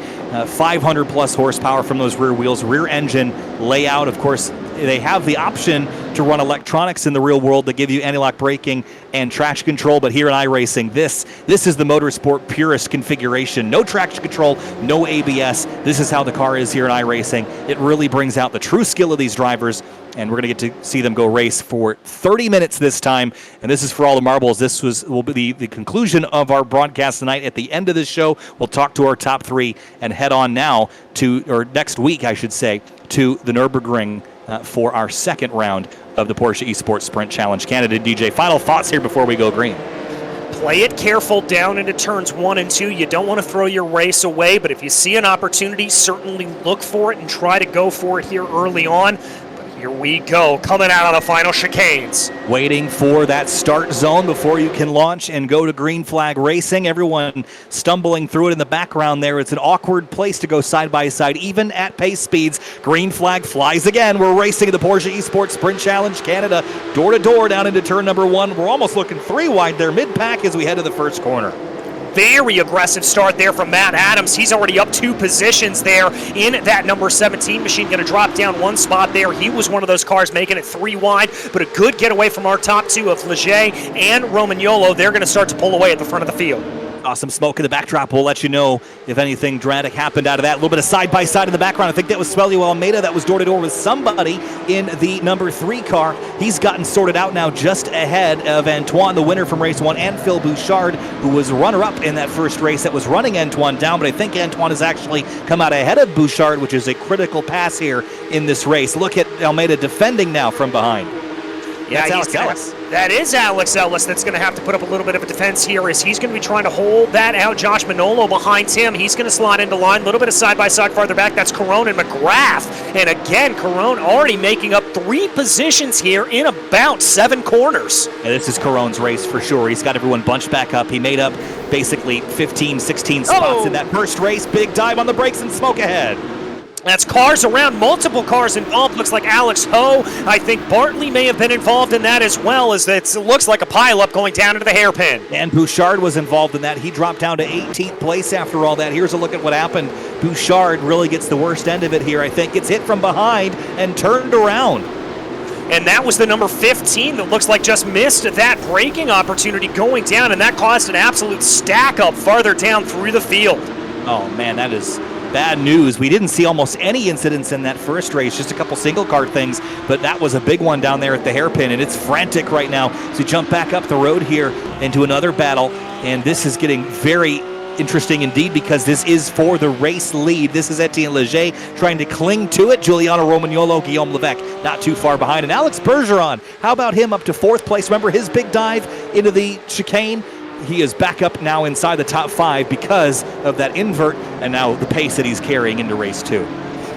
500 plus horsepower from those rear wheels, rear engine layout. Of course, they have the option to run electronics in the real world that give you anti-lock braking and traction control, but here in iRacing, this is the motorsport purest configuration. No traction control, no ABS. This is how the car is here in iRacing. It really brings out the true skill of these drivers, and we're going to get to see them go race for 30 minutes this time, and this is for all the marbles. This will be the conclusion of our broadcast tonight. At the end of this show, we'll talk to our top three and head on now or next week, I should say, to the Nürburgring for our second round of the Porsche Esports Sprint Challenge Canada. DJ, final thoughts here before we go green. Play it careful down into turns 1 and 2. You don't want to throw your race away, but if you see an opportunity, certainly look for it and try to go for it here early on. Here we go, coming out of the final chicanes. Waiting for that start zone before you can launch and go to green flag racing. Everyone stumbling through it in the background there. It's an awkward place to go side by side, even at pace speeds. Green flag flies again. We're racing the Porsche Esports Sprint Challenge Canada, door to door down into turn number 1. We're almost looking 3 wide there, mid-pack as we head to the first corner. Very aggressive start there from Matt Adams. He's already up 2 positions there in that number 17 machine. Going to drop down 1 spot there. He was one of those cars making it 3 wide, but a good getaway from our top 2 of Leger and Romagnolo. They're going to start to pull away at the front of the field. Awesome smoke in the backdrop. We'll let you know if anything dramatic happened out of that. A little bit of side-by-side in the background. I think that was Suelio Almeida that was door-to-door with somebody in the number 3 car. He's gotten sorted out now just ahead of Antoine, the winner from race 1, and Phil Bouchard, who was runner-up in that first race that was running Antoine down. But I think Antoine has actually come out ahead of Bouchard, which is a critical pass here in this race. Look at Almeida defending now from behind. Yeah, That's Alex Ellis. That is Alex Ellis that's going to have to put up a little bit of a defense here as he's going to be trying to hold that out. Josh Manolo behind him. He's going to slot into line. A little bit of side-by-side farther back. That's Carone and McGrath. And again, Carone already making up 3 positions here in about 7 corners. Yeah, this is Carone's race for sure. He's got everyone bunched back up. He made up basically 15, 16 spots in that first race. Big dive on the brakes and smoke ahead. That's cars around, multiple cars involved. Looks like Alex Ho. I think Bartley may have been involved in that as well, as it looks like a pileup going down into the hairpin. And Bouchard was involved in that. He dropped down to 18th place after all that. Here's a look at what happened. Bouchard really gets the worst end of it here, I think. Gets hit from behind and turned around. And that was the number 15 that looks like just missed that braking opportunity going down, and that caused an absolute stack up farther down through the field. Oh, man, that is bad news. We didn't see almost any incidents in that first race, just a couple single car things, but that was a big one down there at the hairpin, and it's frantic right now. So we jump back up the road here into another battle, and this is getting very interesting indeed because this is for the race lead. This is Etienne Leger trying to cling to it. Giuliano Romagnolo, Guillaume Levesque not too far behind, and Alex Bergeron, how about him up to 4th place? Remember his big dive into the chicane? He is back up now inside the top 5 because of that invert and now the pace that he's carrying into race 2.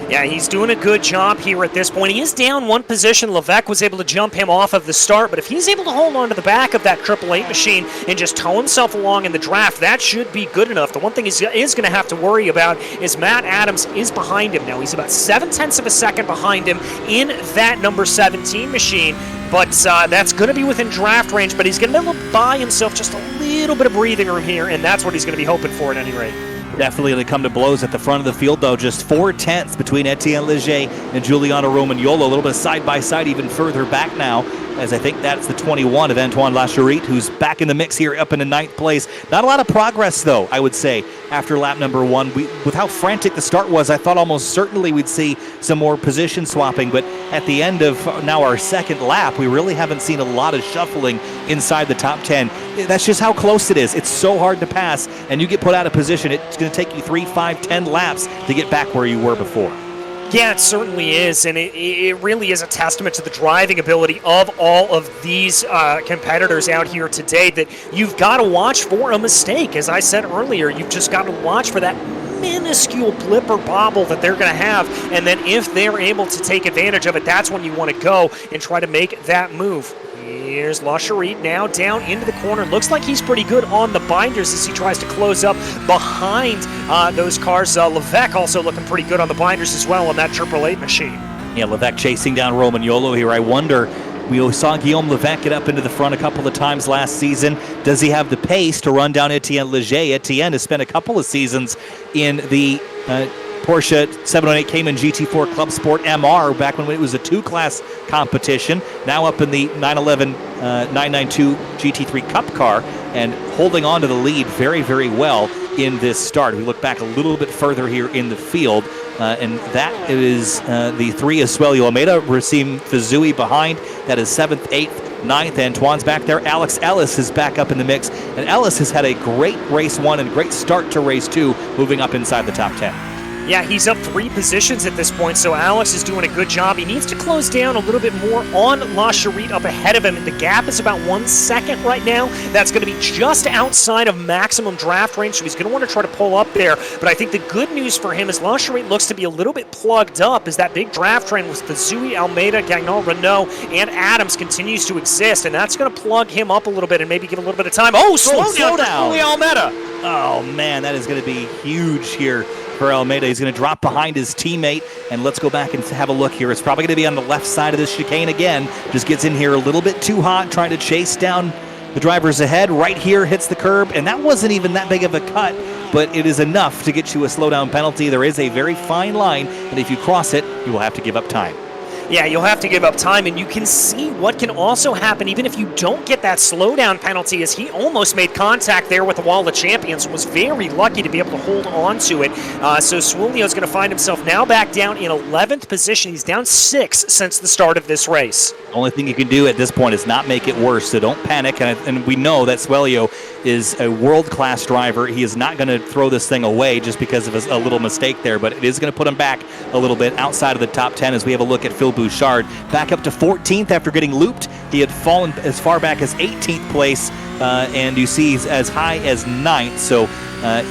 Yeah, he's doing a good job here at this point. He is down 1 position. Levesque was able to jump him off of the start, but if he's able to hold on to the back of that 888 machine and just tow himself along in the draft, that should be good enough. The one thing he is going to have to worry about is Matt Adams is behind him now. He's about 0.7 of a second behind him in that number 17 machine, but that's going to be within draft range, but he's going to be able to buy himself just a little bit of breathing room here, and that's what he's going to be hoping for at any rate. Definitely going to come to blows at the front of the field, though. Just 0.4 between Etienne Leger and Giuliano Romagnolo. A little bit of side-by-side even further back now, as I think that's the 21 of Antoine Lacherit, who's back in the mix here up into 9th place. Not a lot of progress, though, I would say, after lap number 1. With how frantic the start was, I thought almost certainly we'd see some more position swapping, but at the end of now our 2nd lap, we really haven't seen a lot of shuffling inside the top 10. That's just how close it is. It's so hard to pass, and you get put out of position. It's going to take you 3, 5, 10 laps to get back where you were before. Yeah, it certainly is, and it really is a testament to the driving ability of all of these competitors out here today that you've got to watch for a mistake. As I said earlier, you've just got to watch for that minuscule blip or bobble that they're going to have, and then if they're able to take advantage of it, that's when you want to go and try to make that move. Here's Lacherit now down into the corner. Looks like he's pretty good on the binders as he tries to close up behind those cars. Levesque also looking pretty good on the binders as well on that 888 machine. Yeah, Levesque chasing down Romagnolo here. I wonder, we saw Guillaume Levesque get up into the front a couple of times last season. Does he have the pace to run down Etienne Leger? Etienne has spent a couple of seasons in the Porsche 718 Cayman GT4 Club Sport MR back when it was a 2-class competition. Now up in the 911 992 GT3 Cup car and holding on to the lead very, very well in this start. We look back a little bit further here in the field, and that is the 3 Suelio Almeida, Racim Fizui behind. That is 7th, 8th, 9th. Antoine's back there. Alex Ellis is back up in the mix, and Ellis has had a great race 1 and great start to race 2, moving up inside the top 10. Yeah, he's up 3 positions at this point, so Alex is doing a good job. He needs to close down a little bit more on La Charite up ahead of him. The gap is about 1 second right now. That's going to be just outside of maximum draft range, so he's going to want to try to pull up there. But I think the good news for him is La Charite looks to be a little bit plugged up as that big draft train with Fizui, Almeida, Gagnon, Renault, and Adams continues to exist, and that's going to plug him up a little bit and maybe give a little bit of time. Oh, slow down. Almeida. Oh, man, that is going to be huge here for Almeida. He's going to drop behind his teammate, and let's go back and have a look here. It's probably going to be on the left side of this chicane again. Just gets in here a little bit too hot, trying to chase down the drivers ahead. Right here, hits the curb, and that wasn't even that big of a cut, but it is enough to get you a slowdown penalty. There is a very fine line, and if you cross it, you will have to give up time. Yeah, you'll have to give up time, and you can see what can also happen even if you don't get that slowdown penalty, as he almost made contact there with the Wall of Champions, was very lucky to be able to hold on to it. So Suelio's going to find himself now back down in 11th position. He's down 6 since the start of this race. The only thing you can do at this point is not make it worse, so don't panic. And we know that Suelio is a world-class driver. He is not going to throw this thing away just because of a little mistake there, but it is going to put him back a little bit outside of the top 10 as we have a look at Phil Bouchard back up to 14th after getting looped. He had fallen as far back as 18th place, and you see he's as high as 9th, so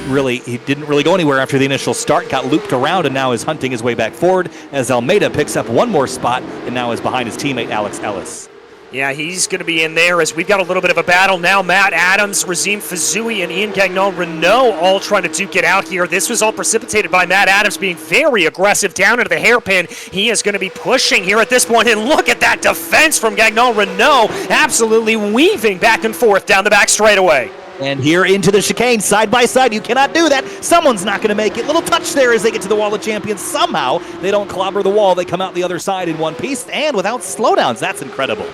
really he didn't really go anywhere after the initial start, got looped around, and now is hunting his way back forward as Almeida picks up one more spot and now is behind his teammate Alex Ellis. Yeah, he's going to be in there as we've got a little bit of a battle now. Matt Adams, Racim Fizui, and Ian Gagnon Renault all trying to duke it out here. This was all precipitated by Matt Adams being very aggressive down into the hairpin. He is going to be pushing here at this point, and look at that defense from Gagnon Renault, absolutely weaving back and forth down the back straightaway. And here into the chicane, side by side. You cannot do that. Someone's not going to make it. Little touch there as they get to the Wall of Champions. Somehow, they don't clobber the wall. They come out the other side in one piece and without slowdowns. That's incredible.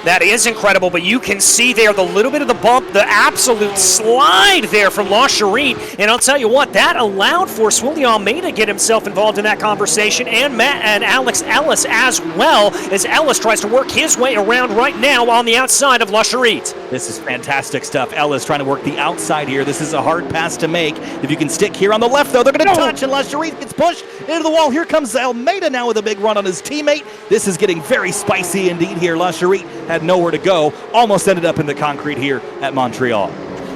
That is incredible, but you can see there the little bit of the bump, the absolute slide there from La Charite. And I'll tell you what, that allowed for Suelio Almeida to get himself involved in that conversation, and Matt and Alex Ellis as well, as Ellis tries to work his way around right now on the outside of La Charite. This is fantastic stuff. Ellis trying to work the outside here. This is a hard pass to make. If you can stick here on the left, though, they're going to touch, and La Charite gets pushed into the wall. Here comes Almeida now with a big run on his teammate. This is getting very spicy indeed here. La Charite had nowhere to go. Almost ended up in the concrete here at Montreal.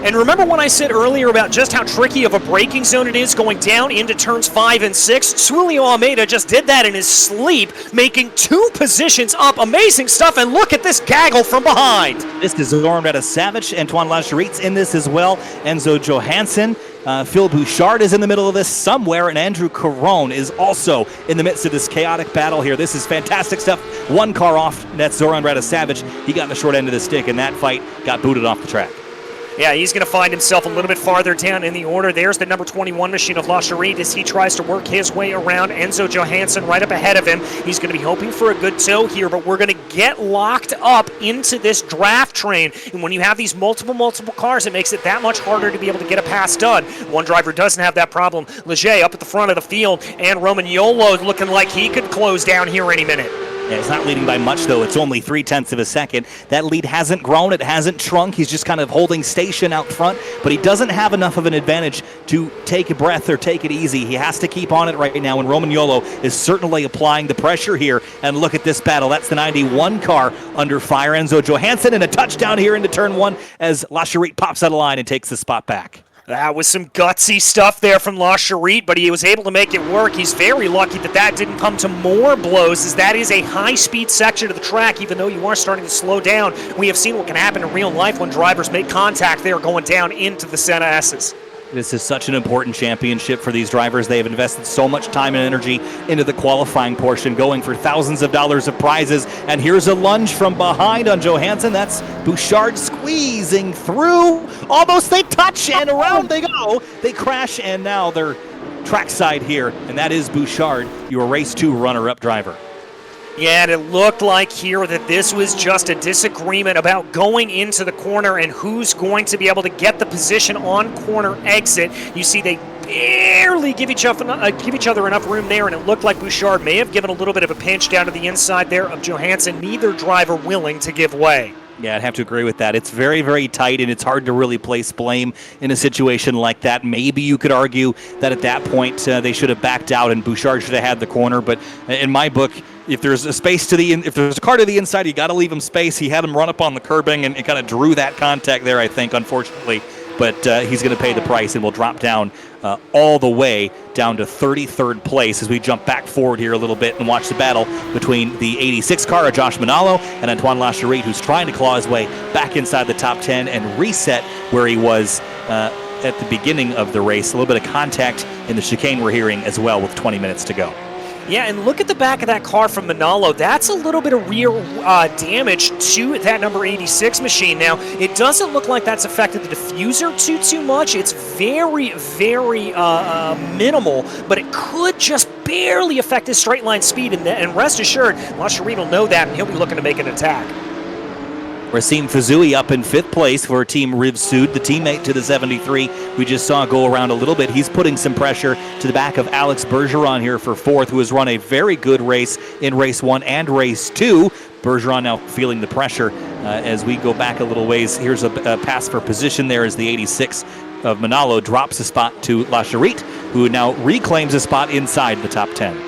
And remember when I said earlier about just how tricky of a braking zone it is going down into turns 5 and 6? Suelio Almeida just did that in his sleep, making 2 positions up. Amazing stuff, and look at this gaggle from behind. This is Zoran Radosavich. Antoine La Charite's in this as well. Enzo Johansson. Phil Bouchard is in the middle of this somewhere, and Andrew Caron is also in the midst of this chaotic battle here. This is fantastic stuff. One car off, that's Zoran Radosavich. He got in the short end of the stick, and that fight got booted off the track. Yeah, he's going to find himself a little bit farther down in the order. There's the number 21 machine of La Charite as he tries to work his way around. Enzo Johansson right up ahead of him. He's going to be hoping for a good tow here, but we're going to get locked up into this draft train. And when you have these multiple cars, it makes it that much harder to be able to get a pass done. One driver doesn't have that problem. Leger up at the front of the field, and Romagnolo looking like he could close down here any minute. Yeah, he's not leading by much, though. It's only 0.3 of a second. That lead hasn't grown. It hasn't shrunk. He's just kind of holding station out front, but he doesn't have enough of an advantage to take a breath or take it easy. He has to keep on it right now, and Romagnolo is certainly applying the pressure here. And look at this battle. That's the 91 car under fire. Enzo Johansson, and a touchdown here into turn 1 as La Charite pops out of line and takes the spot back. That was some gutsy stuff there from La Charite, but he was able to make it work. He's very lucky that didn't come to more blows, as that is a high-speed section of the track. Even though you are starting to slow down, we have seen what can happen in real life when drivers make contact there going down into the Senna S's. This is such an important championship for these drivers. They have invested so much time and energy into the qualifying portion, going for thousands of dollars of prizes. And here's a lunge from behind on Johansson. That's Bouchard squeezing through. Almost they touch, and around they go. They crash, and now they're trackside here, and that is Bouchard, your race 2 runner-up driver. Yeah, and it looked like here that this was just a disagreement about going into the corner and who's going to be able to get the position on corner exit. You see they barely give each other enough room there, and it looked like Bouchard may have given a little bit of a pinch down to the inside there of Johansson. Neither driver willing to give way. Yeah, I'd have to agree with that. It's very, very tight, and it's hard to really place blame in a situation like that. Maybe you could argue that at that point they should have backed out and Bouchard should have had the corner. But in my book, if there's a space to if there's a car to the inside, you got to leave him space. He had him run up on the curbing and kind of drew that contact there, I think, unfortunately. But he's going to pay the price and will drop down all the way down to 33rd place as we jump back forward here a little bit and watch the battle between the 86 car of Josh Manalo and Antoine Lacherie, who's trying to claw his way back inside the top 10 and reset where he was at the beginning of the race. A little bit of contact in the chicane we're hearing as well with 20 minutes to go. Yeah, and look at the back of that car from Manalo. That's a little bit of rear damage to that number 86 machine. Now, it doesn't look like that's affected the diffuser too much. It's very, very minimal, but it could just barely affect his straight line speed. And rest assured, Lacherie will know that, and he'll be looking to make an attack. Racine Fazui up in 5th place for Team Riv Sud, the teammate to the 73 we just saw go around a little bit. He's putting some pressure to the back of Alex Bergeron here for 4th, who has run a very good race in race 1 and race 2. Bergeron now feeling the pressure as we go back a little ways. Here's a pass for position there as the 86 of Manalo drops a spot to Lacherie, who now reclaims a spot inside the top 10.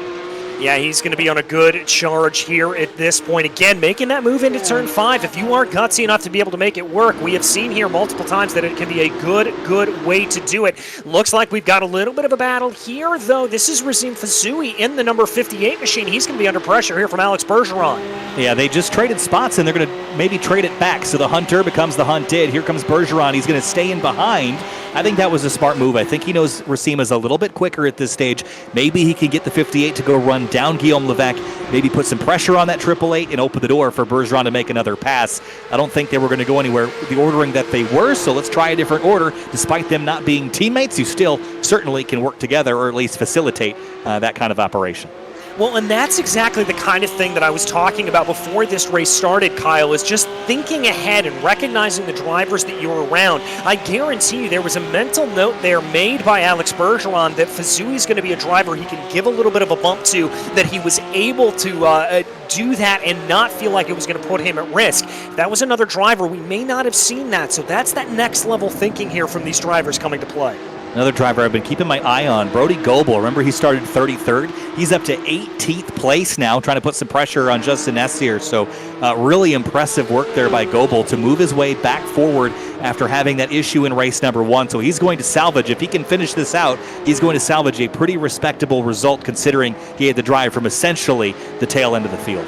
Yeah, he's going to be on a good charge here at this point. Again, making that move into turn 5. If you aren't gutsy enough to be able to make it work, we have seen here multiple times that it can be a good way to do it. Looks like we've got a little bit of a battle here, though. This is Racine Fazui in the number 58 machine. He's going to be under pressure here from Alex Bergeron. Yeah, they just traded spots, and they're going to maybe trade it back. So the hunter becomes the hunted. Here comes Bergeron. He's going to stay in behind. I think that was a smart move. I think he knows Racine is a little bit quicker at this stage. Maybe he can get the 58 to go run down Guillaume Levesque, maybe put some pressure on that 888 and open the door for Bergeron to make another pass. I don't think they were going to go anywhere the ordering that they were, so let's try a different order. Despite them not being teammates, you still certainly can work together or at least facilitate that kind of operation. Well, and that's exactly the kind of thing that I was talking about before this race started, Kyle, is just thinking ahead and recognizing the drivers that you're around. I guarantee you there was a mental note there made by Alex Bergeron that Fazui's going to be a driver he can give a little bit of a bump to, that he was able to do that and not feel like it was going to put him at risk. If that was another driver, we may not have seen that. So that's that next level thinking here from these drivers coming to play. Another driver I've been keeping my eye on, Brody Goebel. Remember, he started 33rd. He's up to 18th place now, trying to put some pressure on Justin Essier. So really impressive work there by Goebel to move his way back forward after having that issue in race number 1. So he's going to salvage, if he can finish this out, he's going to salvage a pretty respectable result considering he had to drive from essentially the tail end of the field.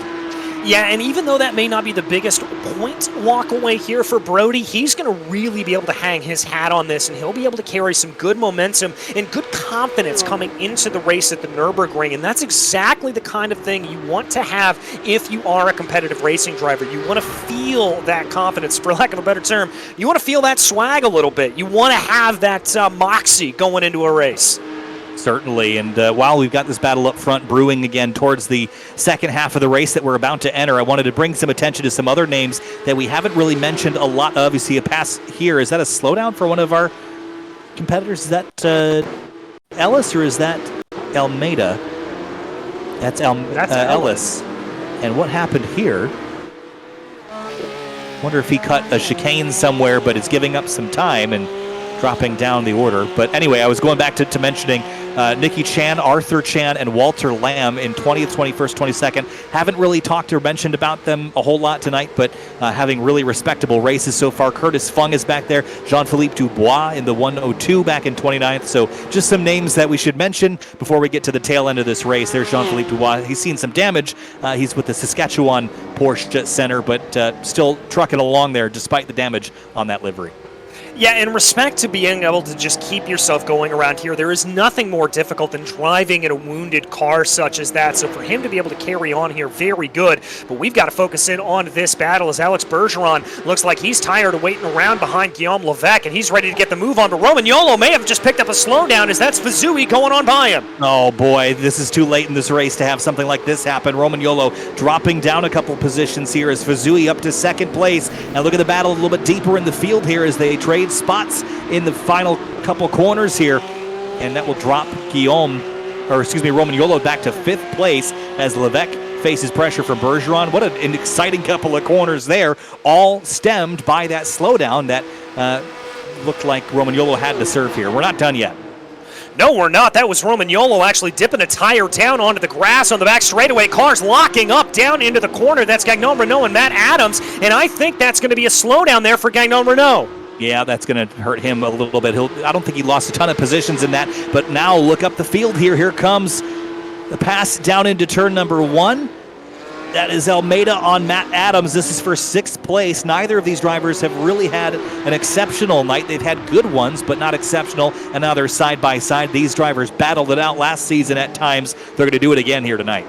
Yeah, and even though that may not be the biggest point walk away here for Brody, he's going to really be able to hang his hat on this, and he'll be able to carry some good momentum and good confidence coming into the race at the Nürburgring, and that's exactly the kind of thing you want to have if you are a competitive racing driver. You want to feel that confidence, for lack of a better term. You want to feel that swag a little bit. You want to have that moxie going into a race. Certainly, and while we've got this battle up front brewing again towards the second half of the race that we're about to enter, I wanted to bring some attention to some other names that we haven't really mentioned a lot of. You see a pass here. Is that a slowdown for one of our competitors? Is that Ellis or is that Almeida? That's Ellis. And what happened here? Wonder if he cut a chicane somewhere, but is giving up some time and dropping down the order. But anyway, I was going back to mentioning Nicky Chan, Arthur Chan, and Walter Lamb in 20th, 21st, 22nd. Haven't really talked or mentioned about them a whole lot tonight, but having really respectable races so far. Curtis Fung is back there. Jean-Philippe Dubois in the 102 back in 29th. So just some names that we should mention before we get to the tail end of this race. There's Jean-Philippe Dubois. He's seen some damage. He's with the Saskatchewan Porsche Center, but still trucking along there despite the damage on that livery. Yeah, and respect to being able to just keep yourself going around here. There is nothing more difficult than driving in a wounded car such as that. So for him to be able to carry on here, very good. But we've got to focus in on this battle as Alex Bergeron looks like he's tired of waiting around behind Guillaume Levesque, and he's ready to get the move on. But Roman Yolo may have just picked up a slowdown as that's Fazui going on by him. Oh boy, this is too late in this race to have something like this happen. Roman Yolo dropping down a couple positions here as Fazui up to second place. Now look at the battle a little bit deeper in the field here as they trade spots in the final couple corners here, and that will drop Roman Yolo back to fifth place as Levesque faces pressure from Bergeron. What an exciting couple of corners there, all stemmed by that slowdown that looked like Roman Yolo had to serve here. We're not done yet. No, we're not. That was Roman Yolo actually dipping a tire down onto the grass on the back straightaway. Cars locking up down into the corner. That's Gagnon Renault and Matt Adams, and I think that's going to be a slowdown there for Gagnon Renault. Yeah, that's going to hurt him a little bit. I don't think he lost a ton of positions in that, but now look up the field here. Here comes the pass down into turn number 1. That is Almeida on Matt Adams. This is for 6th place. Neither of these drivers have really had an exceptional night. They've had good ones, but not exceptional, and now they're side by side. These drivers battled it out last season at times. They're going to do it again here tonight.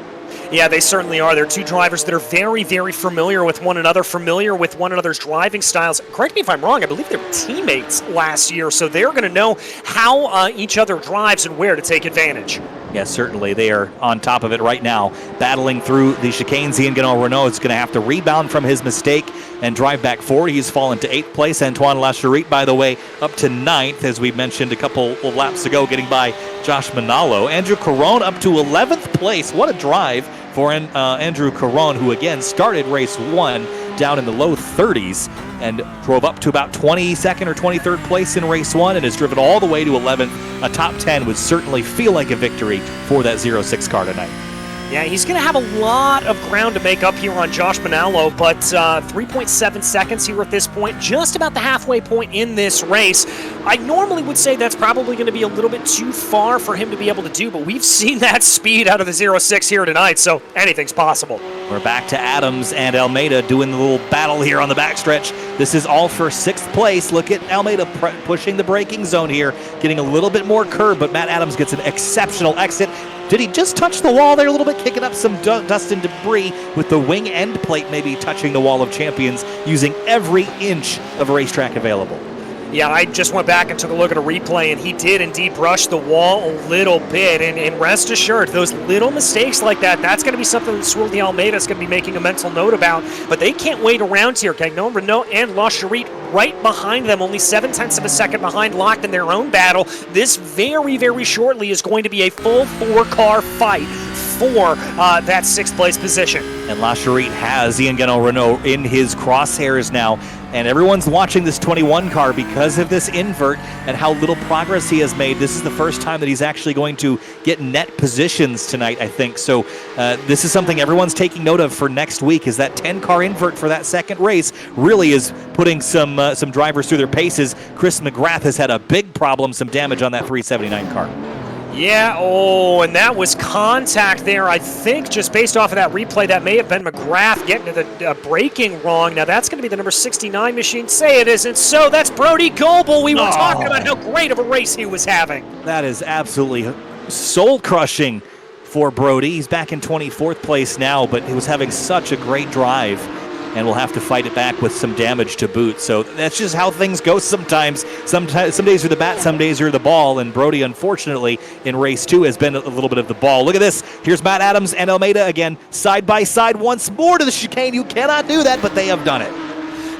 Yeah, they certainly are. They're two drivers that are very, very familiar with one another's driving styles. Correct me if I'm wrong, I believe they were teammates last year, so they're going to know how each other drives and where to take advantage. Yes, certainly. They are on top of it right now, battling through the chicanes. Ian Gagnon Renault is going to have to rebound from his mistake and drive back forward. He's fallen to 8th place. Antoine Lacherit, by the way, up to 9th, as we mentioned a couple of laps ago, getting by Josh Manalo. Andrew Caron up to 11th place. What a drive for Andrew Caron, who again started race 1 down in the low 30s and drove up to about 22nd or 23rd place in race 1 and has driven all the way to 11th. A top 10 would certainly feel like a victory for that 06 car tonight. Yeah, he's going to have a lot of ground to make up here on Josh Manalo, but 3.7 seconds here at this point, just about the halfway point in this race. I normally would say that's probably going to be a little bit too far for him to be able to do, but we've seen that speed out of the 06 here tonight, so anything's possible. We're back to Adams and Almeida doing the little battle here on the backstretch. This is all for 6th place. Look at Almeida pushing the braking zone here, getting a little bit more curb, but Matt Adams gets an exceptional exit. Did he just touch the wall there a little bit, kicking up some dust and debris with the wing end plate maybe touching the wall of champions, using every inch of racetrack available? Yeah, I just went back and took a look at a replay, and he did indeed brush the wall a little bit. And rest assured, those little mistakes like that, that's going to be something that Swirl de Almeida is going to be making a mental note about. But they can't wait around here. Gagnon Renault and Lacherit right behind them, only 0.7 of a second behind, locked in their own battle. This very, very shortly is going to be a full 4-car fight for that 6th place position. And Lacherit has Ian Gagnon Renault in his crosshairs now, and everyone's watching this 21 car because of this invert and how little progress he has made. This is the first time that he's actually going to get net positions tonight, I think. So this is something everyone's taking note of for next week, is that 10-car invert for that second race really is putting some drivers through their paces. Chris McGrath has had a big problem, some damage on that 379 car. Yeah, and that was contact there. I think just based off of that replay, that may have been McGrath getting to the braking wrong. Now that's going to be the number 69 machine. Say it isn't so. That's Brody Goebel. We were talking about how great of a race he was having. That is absolutely soul-crushing for Brody. He's back in 24th place now, but he was having such a great drive, and will have to fight it back with some damage to boot. So that's just how things go sometimes. Some days are the bat, some days are the ball, and Brody, unfortunately, in race 2 has been a little bit of the ball. Look at this. Here's Matt Adams and Almeida again, side by side once more to the chicane. You cannot do that, but they have done it.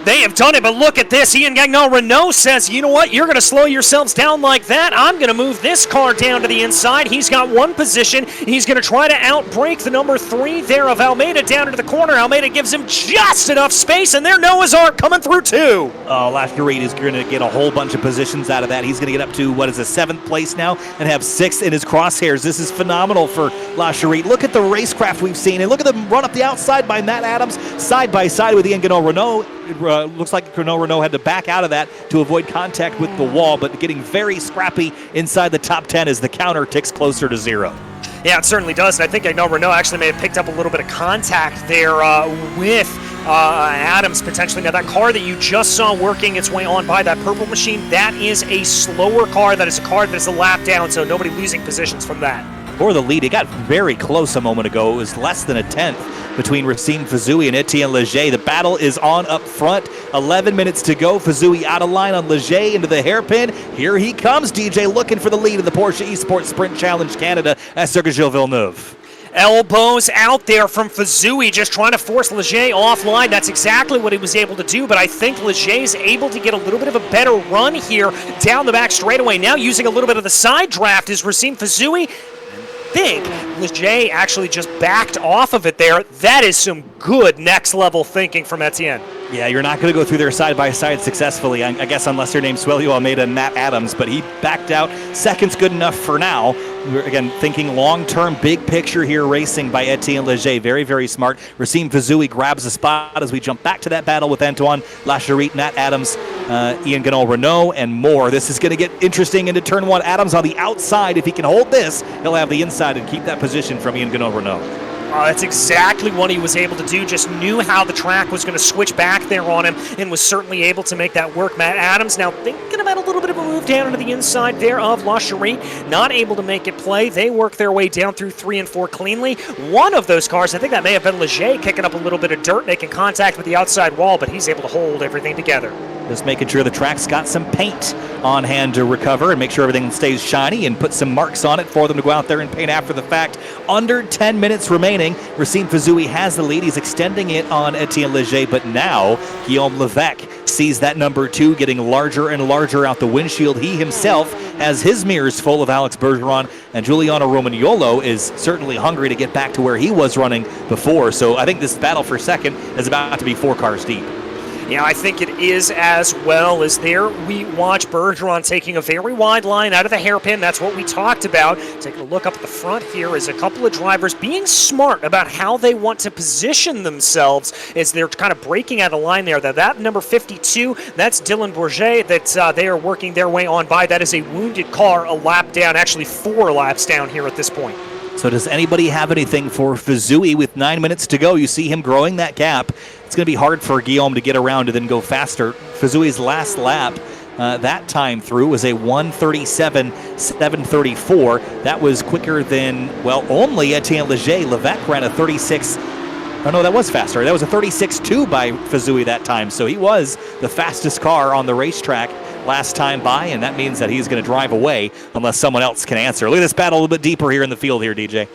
They have done it, but look at this. Ian Gagnon Renault says, you know what, you're going to slow yourselves down like that. I'm going to move this car down to the inside. He's got one position. He's going to try to outbrake the number 3 there of Almeida down into the corner. Almeida gives him just enough space, and there Noah's Ark coming through too. Lacherit is going to get a whole bunch of positions out of that. He's going to get up to, 7th place now and have 6th in his crosshairs. This is phenomenal for Lacherit. Look at the racecraft we've seen, and look at them run up the outside by Matt Adams, side by side with Ian Gagnon Renault. It looks like Gagnon Renault had to back out of that to avoid contact with the wall, but getting very scrappy inside the top 10 as the counter ticks closer to 0. Yeah, it certainly does, and I think Gagnon Renault actually may have picked up a little bit of contact there with Adams potentially. Now, that car that you just saw working its way on by that purple machine, that is a slower car. That is a car that is a lap down, so nobody losing positions from that. For the lead, it got very close a moment ago. It was less than a tenth between Racine Fizui and Etienne Leger. The battle is on up front. 11 minutes to go. Fizui out of line on Leger into the hairpin. Here he comes, DJ, looking for the lead in the Porsche Esports Sprint Challenge Canada at Circuit Gilles Villeneuve. Elbows out there from Fizui, just trying to force Leger offline. That's exactly what he was able to do, but I think Leger is able to get a little bit of a better run here down the back straightaway. Now using a little bit of the side draft is Racine Fizui. I think Leger actually just backed off of it there. That is some good next-level thinking from Etienne. Yeah, you're not going to go through there side-by-side successfully, I guess, unless your name's Suelio Almeida and Matt Adams, but he backed out. Second's good enough for now. We're, again, thinking long-term, big picture here, racing by Etienne Leger. Very, very smart. Racine Fizui grabs a spot as we jump back to that battle with Antoine Lacherit, Matt Adams, Ian Ganol-Renault, and more. This is going to get interesting into turn one. Adams on the outside. If he can hold this, he'll have the inside and keep that position from Ian Ganol-Renault. That's exactly what he was able to do. Just knew how the track was going to switch back there on him and was certainly able to make that work. Matt Adams now thinking about a little bit of a move down into the inside there of Lacherit. Not able to make it play. They work their way down through 3 and 4 cleanly. One of those cars, I think that may have been Leger, kicking up a little bit of dirt, making contact with the outside wall, but he's able to hold everything together. Just making sure the track's got some paint on hand to recover and make sure everything stays shiny and put some marks on it for them to go out there and paint after the fact. Under 10 minutes remaining. Racine Fizui has the lead. He's extending it on Etienne Leger, but now Guillaume Levesque sees that number 2 getting larger and larger out the windshield. He himself has his mirrors full of Alex Bergeron, and Giuliano Romagnolo is certainly hungry to get back to where he was running before. So I think this battle for second is about to be 4 cars deep. Yeah, I think it is as well. As there we watch Bergeron taking a very wide line out of the hairpin. That's what we talked about. Taking a look up at the front here is a couple of drivers being smart about how they want to position themselves as they're kind of breaking out of line there. That number 52, that's Dylan Bourget that they are working their way on by. That is a wounded car, a lap down, actually 4 laps down here at this point. So does anybody have anything for Fizui with 9 minutes to go? You see him growing that gap. It's going to be hard for Guillaume to get around and then go faster. Fizui's last lap that time through was a 1:37.734. That was quicker than, well, only Etienne Leger. Levesque ran a 36. Oh, no, that was faster. That was a 36.2 by Fizui that time. So he was the fastest car on the racetrack last time by, and that means that he's going to drive away unless someone else can answer. Look at this battle a little bit deeper here in the field here, DJ.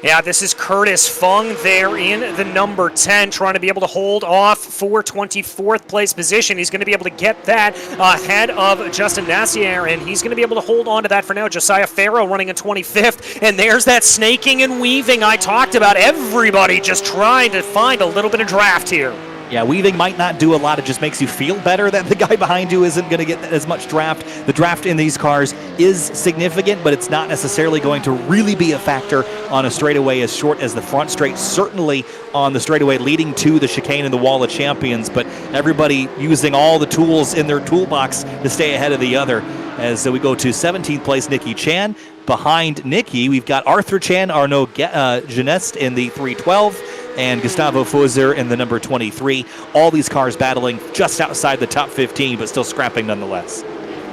Yeah, this is Curtis Fung there in the number 10, trying to be able to hold off for 24th place position. He's going to be able to get that ahead of Justin Nassier, and he's going to be able to hold on to that for now. Josiah Farrow running in 25th, and there's that snaking and weaving I talked about. Everybody just trying to find a little bit of draft here. Yeah, weaving might not do a lot. It just makes you feel better that the guy behind you isn't going to get as much draft. The draft in these cars is significant, but it's not necessarily going to really be a factor on a straightaway as short as the front straight, certainly on the straightaway leading to the chicane and the Wall of Champions, but everybody using all the tools in their toolbox to stay ahead of the other. As we go to 17th place, Nicky Chan. Behind Nicky, we've got Arthur Chan, Arnaud Genest in the 312, and Gustavo Fozer in the number 23. All these cars battling just outside the top 15, but still scrapping nonetheless.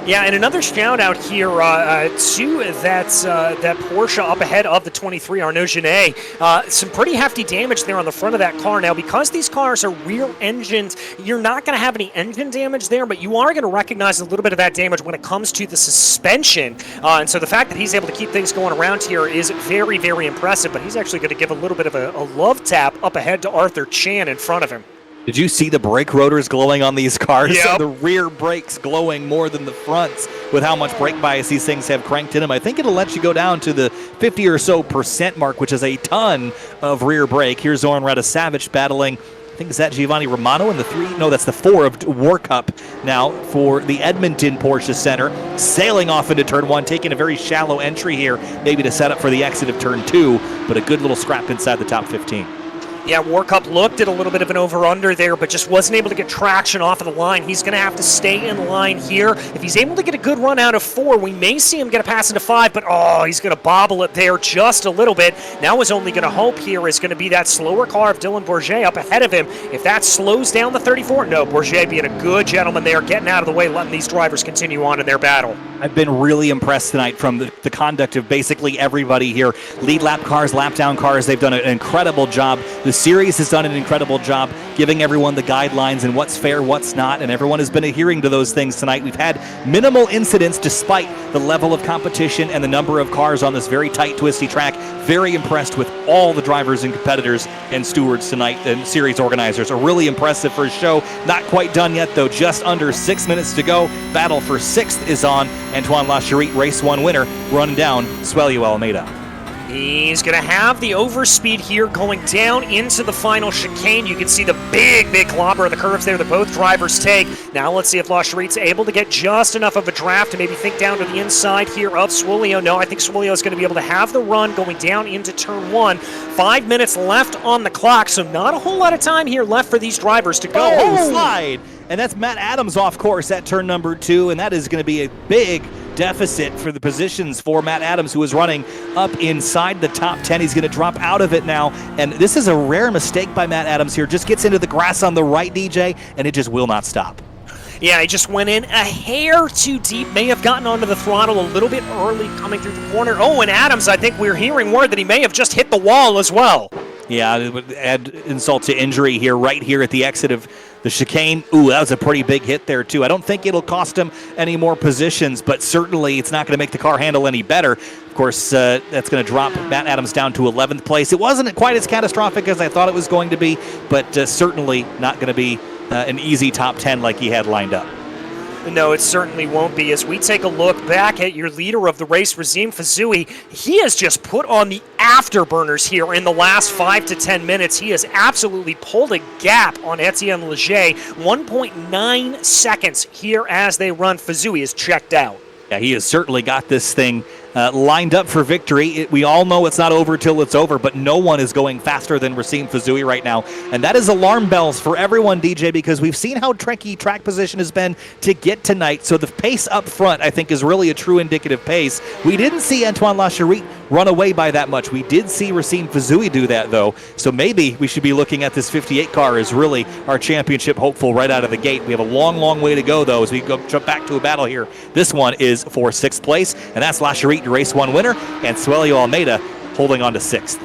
Yeah, and another shout out here to that Porsche up ahead of the 23, Arnaud Genet. Some pretty hefty damage there on the front of that car. Now, because these cars are rear-engined, you're not going to have any engine damage there, but you are going to recognize a little bit of that damage when it comes to the suspension. And so the fact that he's able to keep things going around here is very, very impressive, but he's actually going to give a little bit of a love tap up ahead to Arthur Chan in front of him. Did you see the brake rotors glowing on these cars? Yep. The rear brakes glowing more than the fronts with how much brake bias these things have cranked in them. I think it'll let you go down to the 50 or so % mark, which is a ton of rear brake. Here's Zoran Radosavich battling, I think, is that Giovanni Romano in the 3? No, that's the 4 of War Cup now for the Edmonton Porsche Center. Sailing off into turn 1, taking a very shallow entry here, maybe to set up for the exit of turn 2, but a good little scrap inside the top 15. Yeah, Warcup looked at a little bit of an over-under there, but just wasn't able to get traction off of the line. He's going to have to stay in line here. If he's able to get a good run out of 4, we may see him get a pass into 5, but he's going to bobble it there just a little bit. Now his only going to hope here is going to be that slower car of Dylan Bourget up ahead of him. If that slows down the 34, no, Bourget being a good gentleman there, getting out of the way, letting these drivers continue on in their battle. I've been really impressed tonight from the conduct of basically everybody here. Lead lap cars, lap down cars, they've done an incredible job. The series has done an incredible job giving everyone the guidelines and what's fair, what's not, and everyone has been adhering to those things tonight. We've had minimal incidents despite the level of competition and the number of cars on this very tight, twisty track. Very impressed with all the drivers and competitors and stewards tonight, and series organizers are really impressive for a show. Not quite done yet, though. Just under 6 minutes to go. Battle for 6th is on. Antoine Lacherit, race 1 winner, running down Suelio Almeida. He's going to have the overspeed here going down into the final chicane. You can see the big clobber of the curves there that both drivers take. Now let's see if Lacherit's able to get just enough of a draft to maybe think down to the inside here of Suelio. No, I think Suelio is going to be able to have the run going down into turn 1. 5 minutes left on the clock, so not a whole lot of time here left for these drivers to go. Slide! And that's Matt Adams off course at turn number 2, and that is going to be a big deficit for the positions for Matt Adams, who is running up inside the top 10. He's going to drop out of it now, and this is a rare mistake by Matt Adams here. Just gets into the grass on the right, DJ, and it just will not stop. Yeah, he just went in a hair too deep. May have gotten onto the throttle a little bit early coming through the corner. Oh, and Adams, I think we're hearing word that he may have just hit the wall as well. Yeah, it would add insult to injury here, right here at the exit of the chicane. Ooh, that was a pretty big hit there, too. I don't think it'll cost him any more positions, but certainly it's not going to make the car handle any better. Of course, that's going to drop Matt Adams down to 11th place. It wasn't quite as catastrophic as I thought it was going to be, but certainly not going to be an easy top 10 like he had lined up. No, it certainly won't be. As we take a look back at your leader of the race, Razim Fazouhi, he has just put on the afterburners here in the last 5 to 10 minutes. He has absolutely pulled a gap on Etienne Leger. 1.9 seconds here as they run. Fazouhi is checked out. Yeah, he has certainly got this thing lined up for victory. We all know it's not over till it's over, but no one is going faster than Razim Fazouhi right now. And that is alarm bells for everyone, DJ, because we've seen how tricky track position has been to get tonight. So the pace up front, I think, is really a true indicative pace. We didn't see Antoine Lacherit run away by that much. We did see Razim Fazouhi do that, though. So maybe we should be looking at this 58 car as really our championship hopeful right out of the gate. We have a long way to go, though, as we go jump back to a battle here. This one is for 6th place, and that's Lacherit, your race 1 winner, and Suelio Almeida holding on to 6th.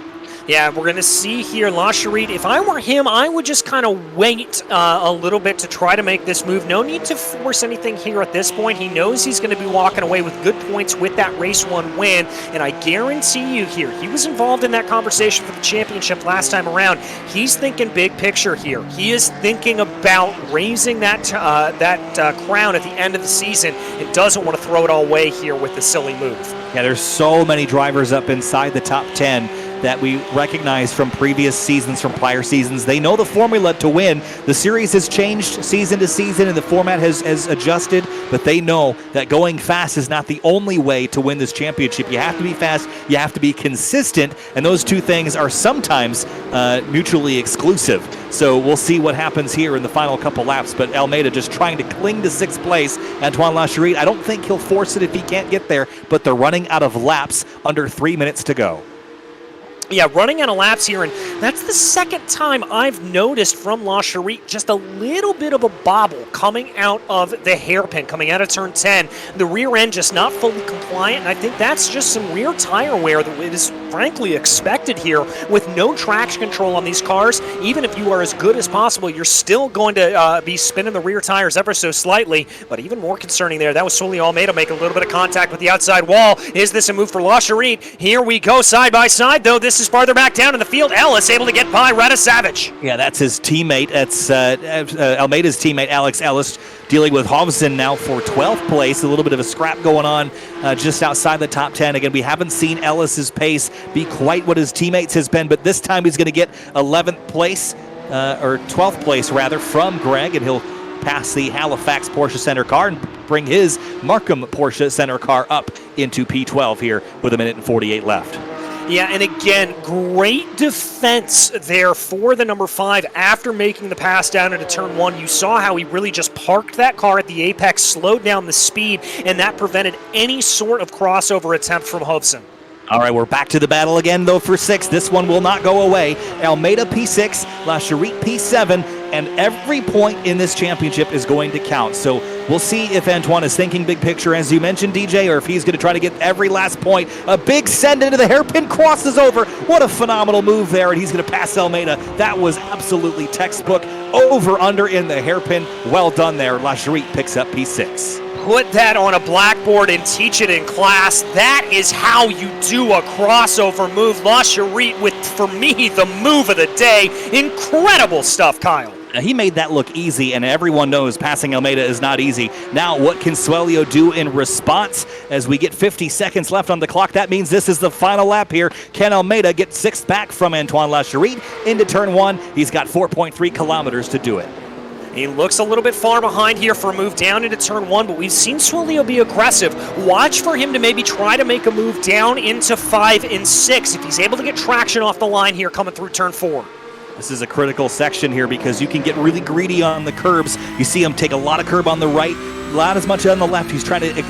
Yeah, we're going to see here Lacherit. If I were him, I would just kind of wait a little bit to try to make this move. No need to force anything here at this point. He knows he's going to be walking away with good points with that race 1 win, and I guarantee you here, he was involved in that conversation for the championship last time around. He's thinking big picture here. He is thinking about raising that crown at the end of the season and doesn't want to throw it all away here with the silly move. Yeah, there's so many drivers up inside the top 10 that we recognize from previous seasons, from prior seasons. They know the formula to win. The series has changed season to season and the format has adjusted, but they know that going fast is not the only way to win this championship. You have to be fast, you have to be consistent, and those two things are sometimes mutually exclusive. So we'll see what happens here in the final couple laps, but Almeida just trying to cling to 6th place. Antoine Lacherit, I don't think he'll force it if he can't get there, but they're running out of laps, under 3 minutes to go. Yeah, running out of laps here, and that's the second time I've noticed from Lacherit just a little bit of a bobble coming out of the hairpin, coming out of turn 10. The rear end just not fully compliant, and I think that's just some rear tire wear that is frankly expected here with no traction control on these cars. Even if you are as good as possible, you're still going to be spinning the rear tires ever so slightly, but even more concerning there, that was Suelio Almeida making a little bit of contact with the outside wall. Is this a move for Lacherit? Here we go side by side, though. This is farther back down in the field. Ellis able to get by Retta Savage. Yeah, that's his teammate. That's Almeida's teammate, Alex Ellis, dealing with Hovsen now for 12th place. A little bit of a scrap going on just outside the top 10. Again, we haven't seen Ellis's pace be quite what his teammates has been, but this time he's going to get 11th place, or 12th place rather, from Greg, and he'll pass the Halifax Porsche Center car and bring his Markham Porsche Center car up into P12 here with 1 minute and 48 left. Yeah, and again, great defense there for the number 5 after making the pass down into turn 1. You saw how he really just parked that car at the apex, slowed down the speed, and that prevented any sort of crossover attempt from Hovsen. All right, we're back to the battle again, though, for 6. This one will not go away. Almeida P6, La Cherie P7, and every point in this championship is going to count. So we'll see if Antoine is thinking big picture, as you mentioned, DJ, or if he's going to try to get every last point. A big send into the hairpin, crosses over. What a phenomenal move there, and he's going to pass Almeida. That was absolutely textbook. Over, under in the hairpin. Well done there. La Cherie picks up P6. Put that on a blackboard and teach it in class. That is how you do a crossover move. La Cherie with, for me, the move of the day. Incredible stuff, Kyle. He made that look easy, and everyone knows passing Almeida is not easy. Now, what can Suelio do in response? As we get 50 seconds left on the clock, that means this is the final lap here. Can Almeida get 6th back from Antoine La Cherie into turn 1? He's got 4.3 kilometers to do it. He looks a little bit far behind here for a move down into turn 1, but we've seen Suelio be aggressive. Watch for him to maybe try to make a move down into 5 and 6 if he's able to get traction off the line here coming through turn 4. This is a critical section here because you can get really greedy on the curbs. You see him take a lot of curb on the right, not as much on the left. He's trying to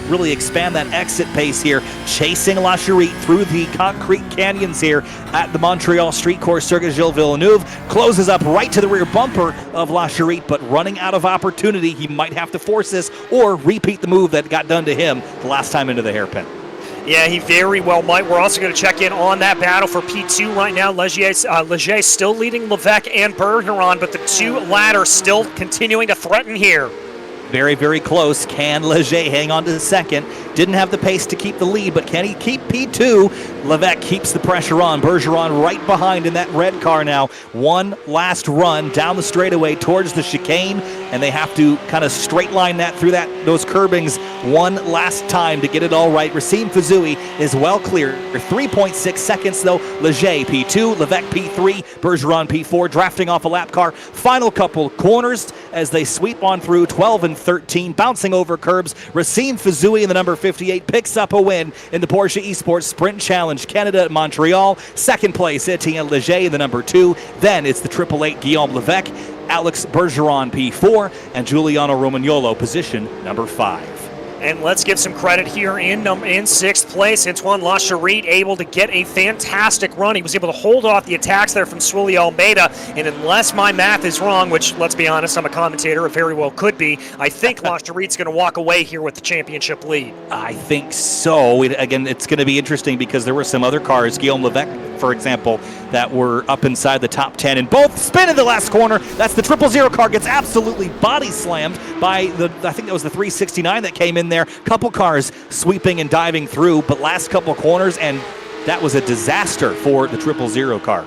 really expand that exit pace here, chasing La Cherie through the concrete canyons here at the Montreal Street Course. Circuit Gilles Villeneuve closes up right to the rear bumper of La Cherie, but running out of opportunity. He might have to force this or repeat the move that got done to him the last time into the hairpin. Yeah, he very well might. We're also going to check in on that battle for P2 right now. Leger still leading Levesque and Bergeron, but the two latter still continuing to threaten here. Very, very close. Can Leger hang on to the second? Didn't have the pace to keep the lead, but can he keep P2? Levesque keeps the pressure on. Bergeron right behind in that red car now. One last run down the straightaway towards the chicane, and they have to kind of straight line that through those curbings one last time to get it all right. Racine Fizui is well clear. 3.6 seconds though. Leger P2, Levesque P3, Bergeron P4, drafting off a lap car. Final couple corners as they sweep on through 12 and 13, bouncing over curbs. Racine Fizui in the number 58 picks up a win in the Porsche Esports Sprint Challenge Canada at Montreal. Second place, Etienne Leger in the number 2. Then it's the 888 Guillaume Levesque, Alex Bergeron P4, and Giuliano Romagnolo position number 5. And let's give some credit here in sixth place. Antoine La Cherie able to get a fantastic run. He was able to hold off the attacks there from Suelio Almeida. And unless my math is wrong, which, let's be honest, I'm a commentator, it very well could be, I think La Cherie's going to walk away here with the championship lead. I think so. Again, it's going to be interesting because there were some other cars, Guillaume Levesque, for example, that were up inside the top 10 and both spin in the last corner. That's the 000 car, gets absolutely body slammed by I think that was the 369 that came in there. Couple cars sweeping and diving through, but last couple corners, and that was a disaster for the 000 car.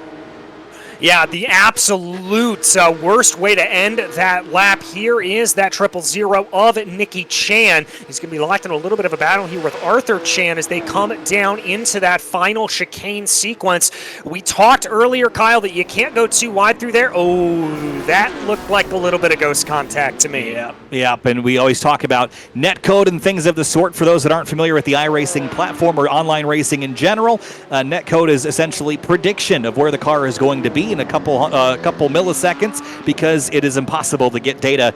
Yeah, the absolute worst way to end that lap here is that 000 of Nicky Chan. He's going to be locked in a little bit of a battle here with Arthur Chan as they come down into that final chicane sequence. We talked earlier, Kyle, that you can't go too wide through there. Oh, that looked like a little bit of ghost contact to me. Yep, and we always talk about netcode and things of the sort. For those that aren't familiar with the iRacing platform or online racing in general, netcode is essentially prediction of where the car is going to be in a couple milliseconds, because it is impossible to get data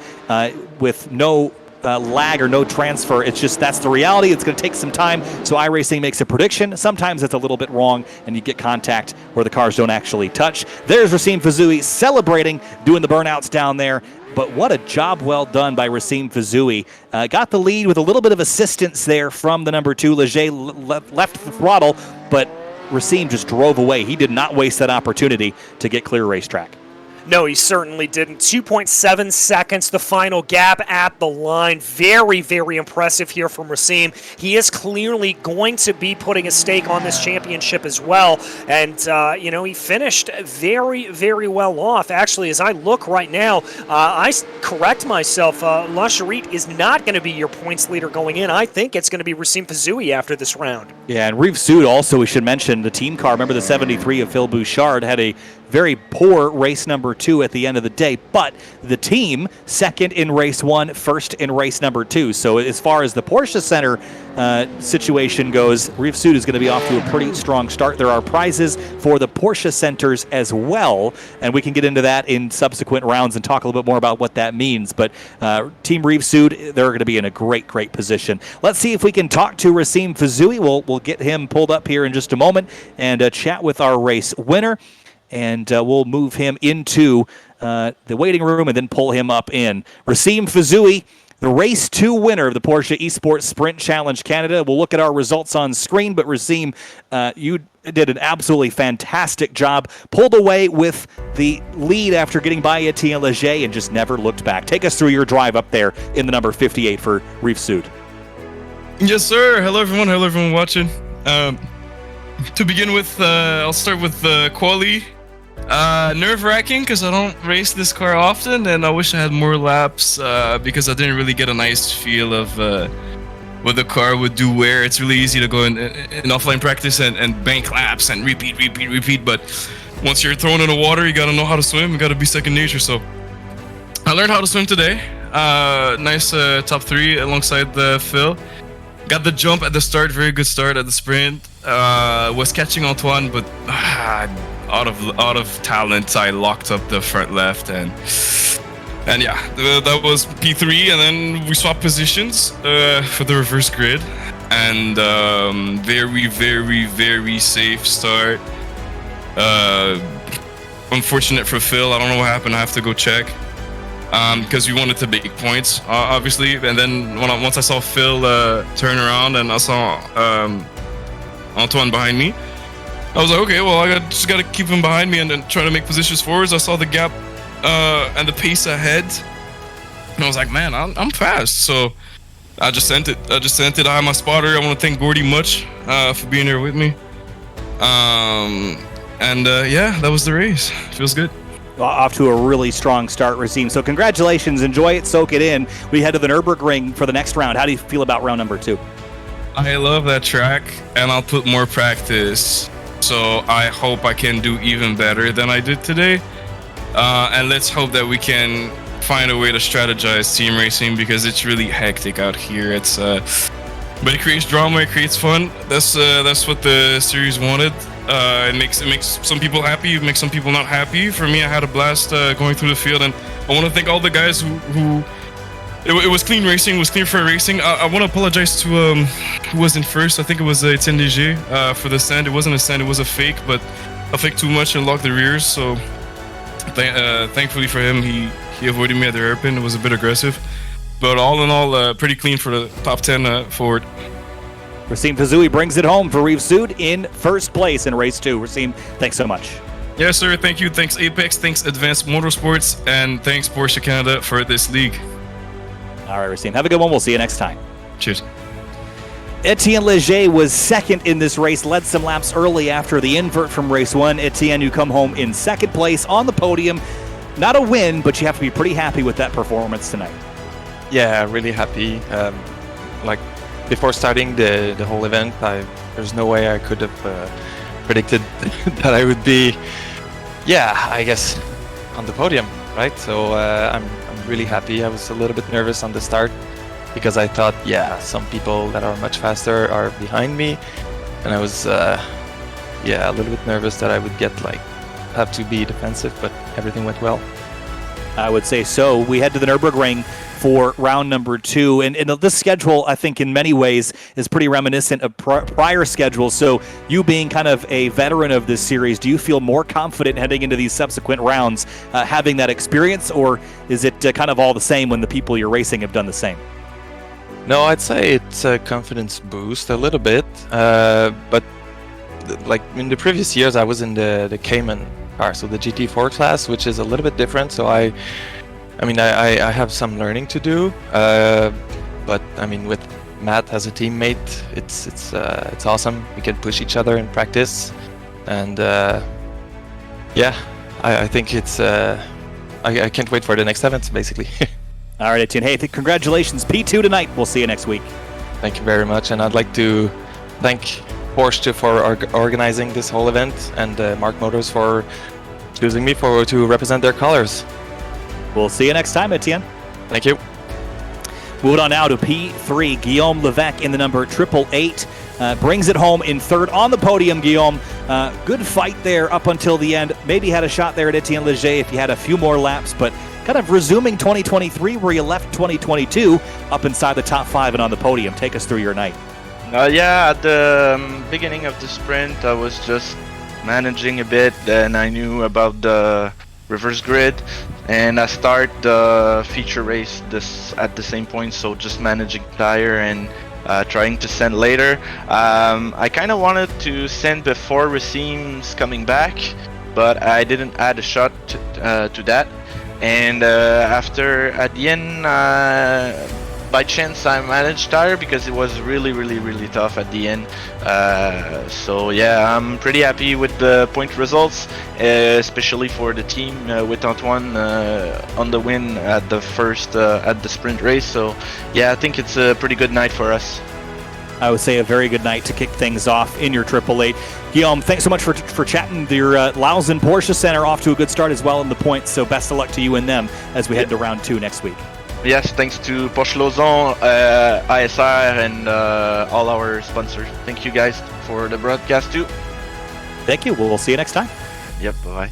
with no lag or no transfer. It's just, that's the reality. It's going to take some time. So iRacing makes a prediction. Sometimes it's a little bit wrong and you get contact where the cars don't actually touch. There's Racine Fizui celebrating, doing the burnouts down there. But what a job well done by Racine Fizui. Got the lead with a little bit of assistance there from the number 2. Leger left the throttle, but Racine just drove away. He did not waste that opportunity to get clear racetrack. No, he certainly didn't. 2.7 seconds, the final gap at the line. Very, very impressive here from Racine. He is clearly going to be putting a stake on this championship as well. And, he finished very, very well off. Actually, as I look right now, I correct myself. La Cherie is not going to be your points leader going in. I think it's going to be Racine Fizui after this round. Yeah, and Reeve Sood also, we should mention, the team car. Remember the 73 of Phil Bouchard had a very poor race number 2 at the end of the day, but the team second in race 1, first in race number 2. So as far as the Porsche Center situation goes, Reef Sud is going to be off to a pretty strong start. There are prizes for the Porsche Centers as well, and we can get into that in subsequent rounds and talk a little bit more about what that means. But Team Reef Sud, they're going to be in a great position. Let's see if we can talk to Racim Fizui. We'll get him pulled up here in just a moment and chat with our race winner, and we'll move him into the waiting room and then pull him up in. Racim Fizui, the race 2 winner of the Porsche Esports Sprint Challenge Canada. We'll look at our results on screen, but Racim, you did an absolutely fantastic job. Pulled away with the lead after getting by Etienne Leger and just never looked back. Take us through your drive up there in the number 58 for Reef Sud. Yes, sir. Hello, everyone. Hello, everyone watching. To begin with, I'll start with quali. Nerve-wracking because I don't race this car often, and I wish I had more laps because I didn't really get a nice feel of what the car would do where. It's really easy to go in offline practice and bank laps and repeat, but once you're thrown in the water, you gotta know how to swim. You gotta be second nature. So I learned how to swim today. Nice top 3 alongside Phil. Got the jump at the start, very good start at the sprint. Was catching Antoine, but out of talent, I locked up the front left, and yeah, that was P3, and then we swapped positions for the reverse grid, and very safe start. Unfortunate for Phil, I don't know what happened. I have to go check. Because we wanted to make points, obviously. And then once I saw Phil turn around and I saw Antoine behind me, I was like, okay, well, I just got to keep him behind me and then try to make positions forwards. I saw the gap and the pace ahead, and I was like, man, I'm fast. So I just sent it. I have my spotter. I want to thank Gordy much for being here with me. Yeah, that was the race. Feels good. Off to a really strong start, Racim. So congratulations. Enjoy it. Soak it in. We head to the Nürburgring for the next round. How do you feel about round number 2? I love that track, and I'll put more practice. So I hope I can do even better than I did today. And let's hope that we can find a way to strategize team racing, because it's really hectic out here. But it creates drama. It creates fun. That's what the series wanted. It makes some people happy. It makes some people not happy. For me, I had a blast going through the field, and I want to thank all the guys who it was clean racing. It was clear for racing. I want to apologize to who was in first. I think it was Etienne Leger for the sand. It wasn't a sand. It was a fake, but I faked too much and locked the rears. So thankfully for him, he avoided me at the hairpin. It was a bit aggressive, but all in all, pretty clean for the top 10 forward. Racim Fizui brings it home for Reef Sud in first place in race 2. Racim, thanks so much. Yes, sir. Thank you. Thanks, Apex. Thanks, Advanced Motorsports. And thanks, Porsche Canada, for this league. All right, Racim. Have a good one. We'll see you next time. Cheers. Etienne Leger was second in this race, led some laps early after the invert from race 1. Etienne, you come home in second place on the podium. Not a win, but you have to be pretty happy with that performance tonight. Yeah, really happy. Before starting the whole event, there's no way I could have predicted that I would be, I guess, on the podium, right? So I'm really happy. I was a little bit nervous on the start because I thought, some people that are much faster are behind me, and I was, a little bit nervous that I would have to be defensive, but everything went well. I would say so. We head to the Nürburgring for round number 2, and this schedule, I think, in many ways is pretty reminiscent of prior schedules. So you being kind of a veteran of this series, do you feel more confident heading into these subsequent rounds, having that experience, or is it kind of all the same when the people you're racing have done the same? No, I'd say it's a confidence boost a little bit, but like in the previous years, I was in the Cayman car, so the GT4 class, which is a little bit different. So I have some learning to do, but I mean, with Matt as a teammate, it's awesome. We can push each other in practice, and I think it's I can't wait for the next event, basically. All right, Etienne. Hey, congratulations, P2 tonight. We'll see you next week. Thank you very much, and I'd like to thank Porsche for organizing this whole event, and Mark Motors for choosing me to represent their colors. We'll see you next time, Etienne. Thank you. Moving on now to P3, Guillaume Levesque in the number 888. Brings it home in third on the podium, Guillaume. Good fight there up until the end. Maybe had a shot there at Etienne Leger if you had a few more laps, but kind of resuming 2023 where you left 2022 up inside the top 5 and on the podium. Take us through your night. Yeah, at the beginning of the sprint, I was just managing a bit, and I knew about the reverse grid, and I start the feature race at the same point, so just managing tire and trying to send later. I kind of wanted to send before Racim's coming back, but I didn't add a shot to that. And at the end, by chance I managed tire because it was really tough at the end. So yeah, I'm pretty happy with the point results, especially for the team with Antoine on the win at the sprint race. So yeah, I think it's a pretty good night for us. I would say a very good night to kick things off in your 888. Guillaume, thanks so much for chatting. Your Lausanne Porsche Center off to a good start as well in the points, so best of luck to you and them as we head to round 2 next week. Yes, thanks to Porsche Lausanne, ISR, and all our sponsors. Thank you guys for the broadcast too. Thank you. We'll see you next time. Yep, bye-bye.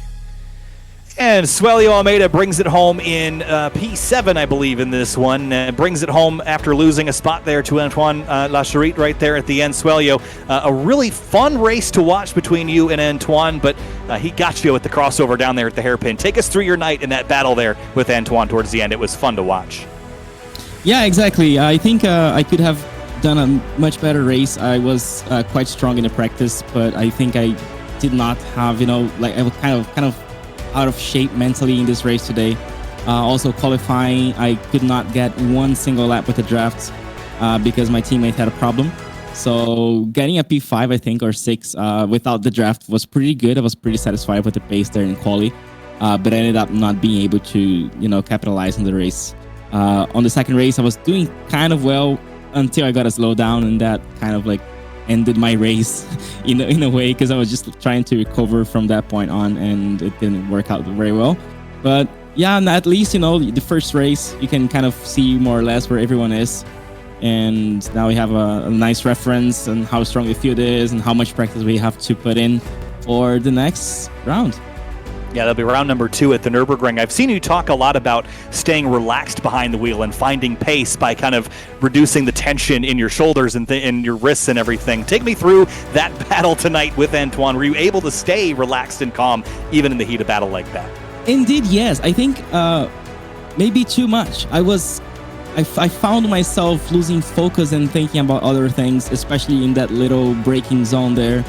And Suelio Almeida brings it home in P7, I believe, in this one. Brings it home after losing a spot there to Antoine Lacharitte right there at the end. Suelio, a really fun race to watch between you and Antoine, but he got you with the crossover down there at the hairpin. Take us through your night in that battle there with Antoine towards the end. It was fun to watch. Yeah, exactly. I think I could have done a much better race. I was quite strong in the practice, but I think I did not have, I was kind of out of shape mentally in this race today. Also qualifying, I could not get one single lap with the draft because my teammate had a problem. So getting a P5, I think, or 6 without the draft was pretty good. I was pretty satisfied with the pace there in quali, but I ended up not being able to, capitalize on the race. On the second race, I was doing kind of well until I got a slowdown, and that kind of ended my race in a way, because I was just trying to recover from that point on, and it didn't work out very well. But yeah, at least the first race you can kind of see more or less where everyone is, and now we have a nice reference on how strong the field is and how much practice we have to put in for the next round. Yeah, that'll be round number 2 at the Nürburgring. I've seen you talk a lot about staying relaxed behind the wheel and finding pace by kind of reducing the tension in your shoulders and your wrists and everything. Take me through that battle tonight with Antoine. Were you able to stay relaxed and calm even in the heat of battle like that? Indeed, yes. I think maybe too much. I found myself losing focus and thinking about other things, especially in that little braking zone there.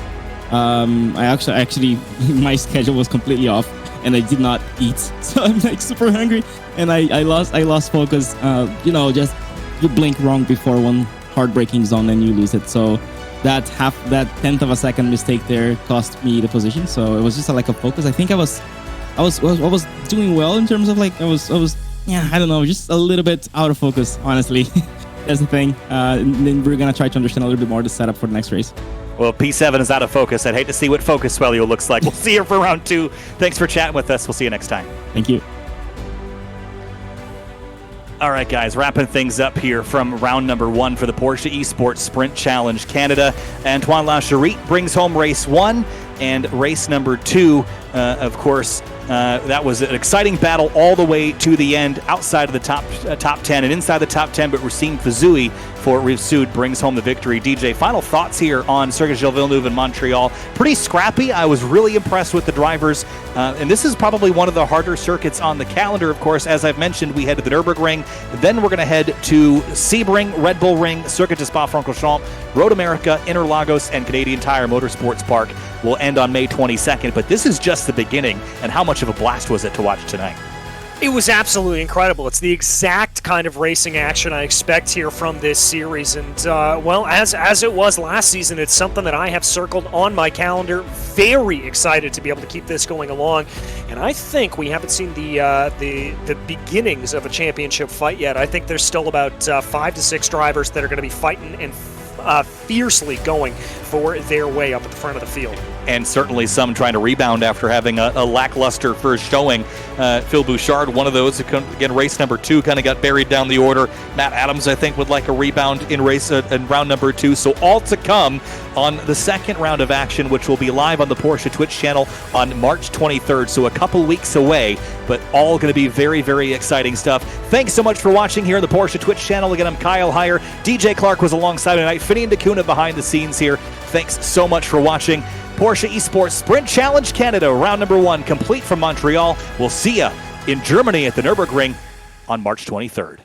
I actually my schedule was completely off, and I did not eat, so I'm super hungry, and I lost focus. Just you blink wrong before one hard braking zone and you lose it. So that 1/10 of a second mistake there cost me the position. So it was just a lack of focus. I think I was doing well in terms of I was I don't know, just a little bit out of focus, honestly. That's the thing. And then we're gonna try to understand a little bit more the setup for the next race. Well, P7 is out of focus. I'd hate to see what focus Suelio looks like. We'll see you for round 2. Thanks for chatting with us. We'll see you next time. Thank you. All right, guys, wrapping things up here from round number 1 for the Porsche Esports Sprint Challenge Canada. Antoine Lacharitte brings home race 1, and race number 2, of course, that was an exciting battle all the way to the end, outside of the top 10 and inside the top 10, but Racine Fizui for Rive-Sud brings home the victory. DJ, final thoughts here on Circuit Gilles Villeneuve in Montreal. Pretty scrappy. I was really impressed with the drivers, and this is probably one of the harder circuits on the calendar. Of course, as I've mentioned, we head to the Nürburgring, then we're going to head to Sebring, Red Bull Ring, Circuit de Spa-Francorchamps, Road America, Interlagos, and Canadian Tire Motorsports Park will end on May 22nd, but this is just the beginning, and how much of a blast was it to watch tonight? It was absolutely incredible. It's the exact kind of racing action I expect here from this series. And, as it was last season, it's something that I have circled on my calendar. Very excited to be able to keep this going along. And I think we haven't seen the beginnings of a championship fight yet. I think there's still about 5 to 6 drivers that are going to be fighting and fiercely going for their way up at the front of the field. And certainly some trying to rebound after having a lackluster first showing. Phil Bouchard, one of those, who again, race number 2, kind of got buried down the order. Matt Adams, I think, would like a rebound in round number 2. So all to come on the second round of action, which will be live on the Porsche Twitch channel on March 23rd. So a couple weeks away, but all going to be very, very exciting stuff. Thanks so much for watching here on the Porsche Twitch channel. Again, I'm Kyle Heyer. DJ Clark was alongside tonight. Finney and DeCuna behind the scenes here. Thanks so much for watching. Porsche Esports Sprint Challenge Canada, round number 1, complete from Montreal. We'll see you in Germany at the Nürburgring on March 23rd.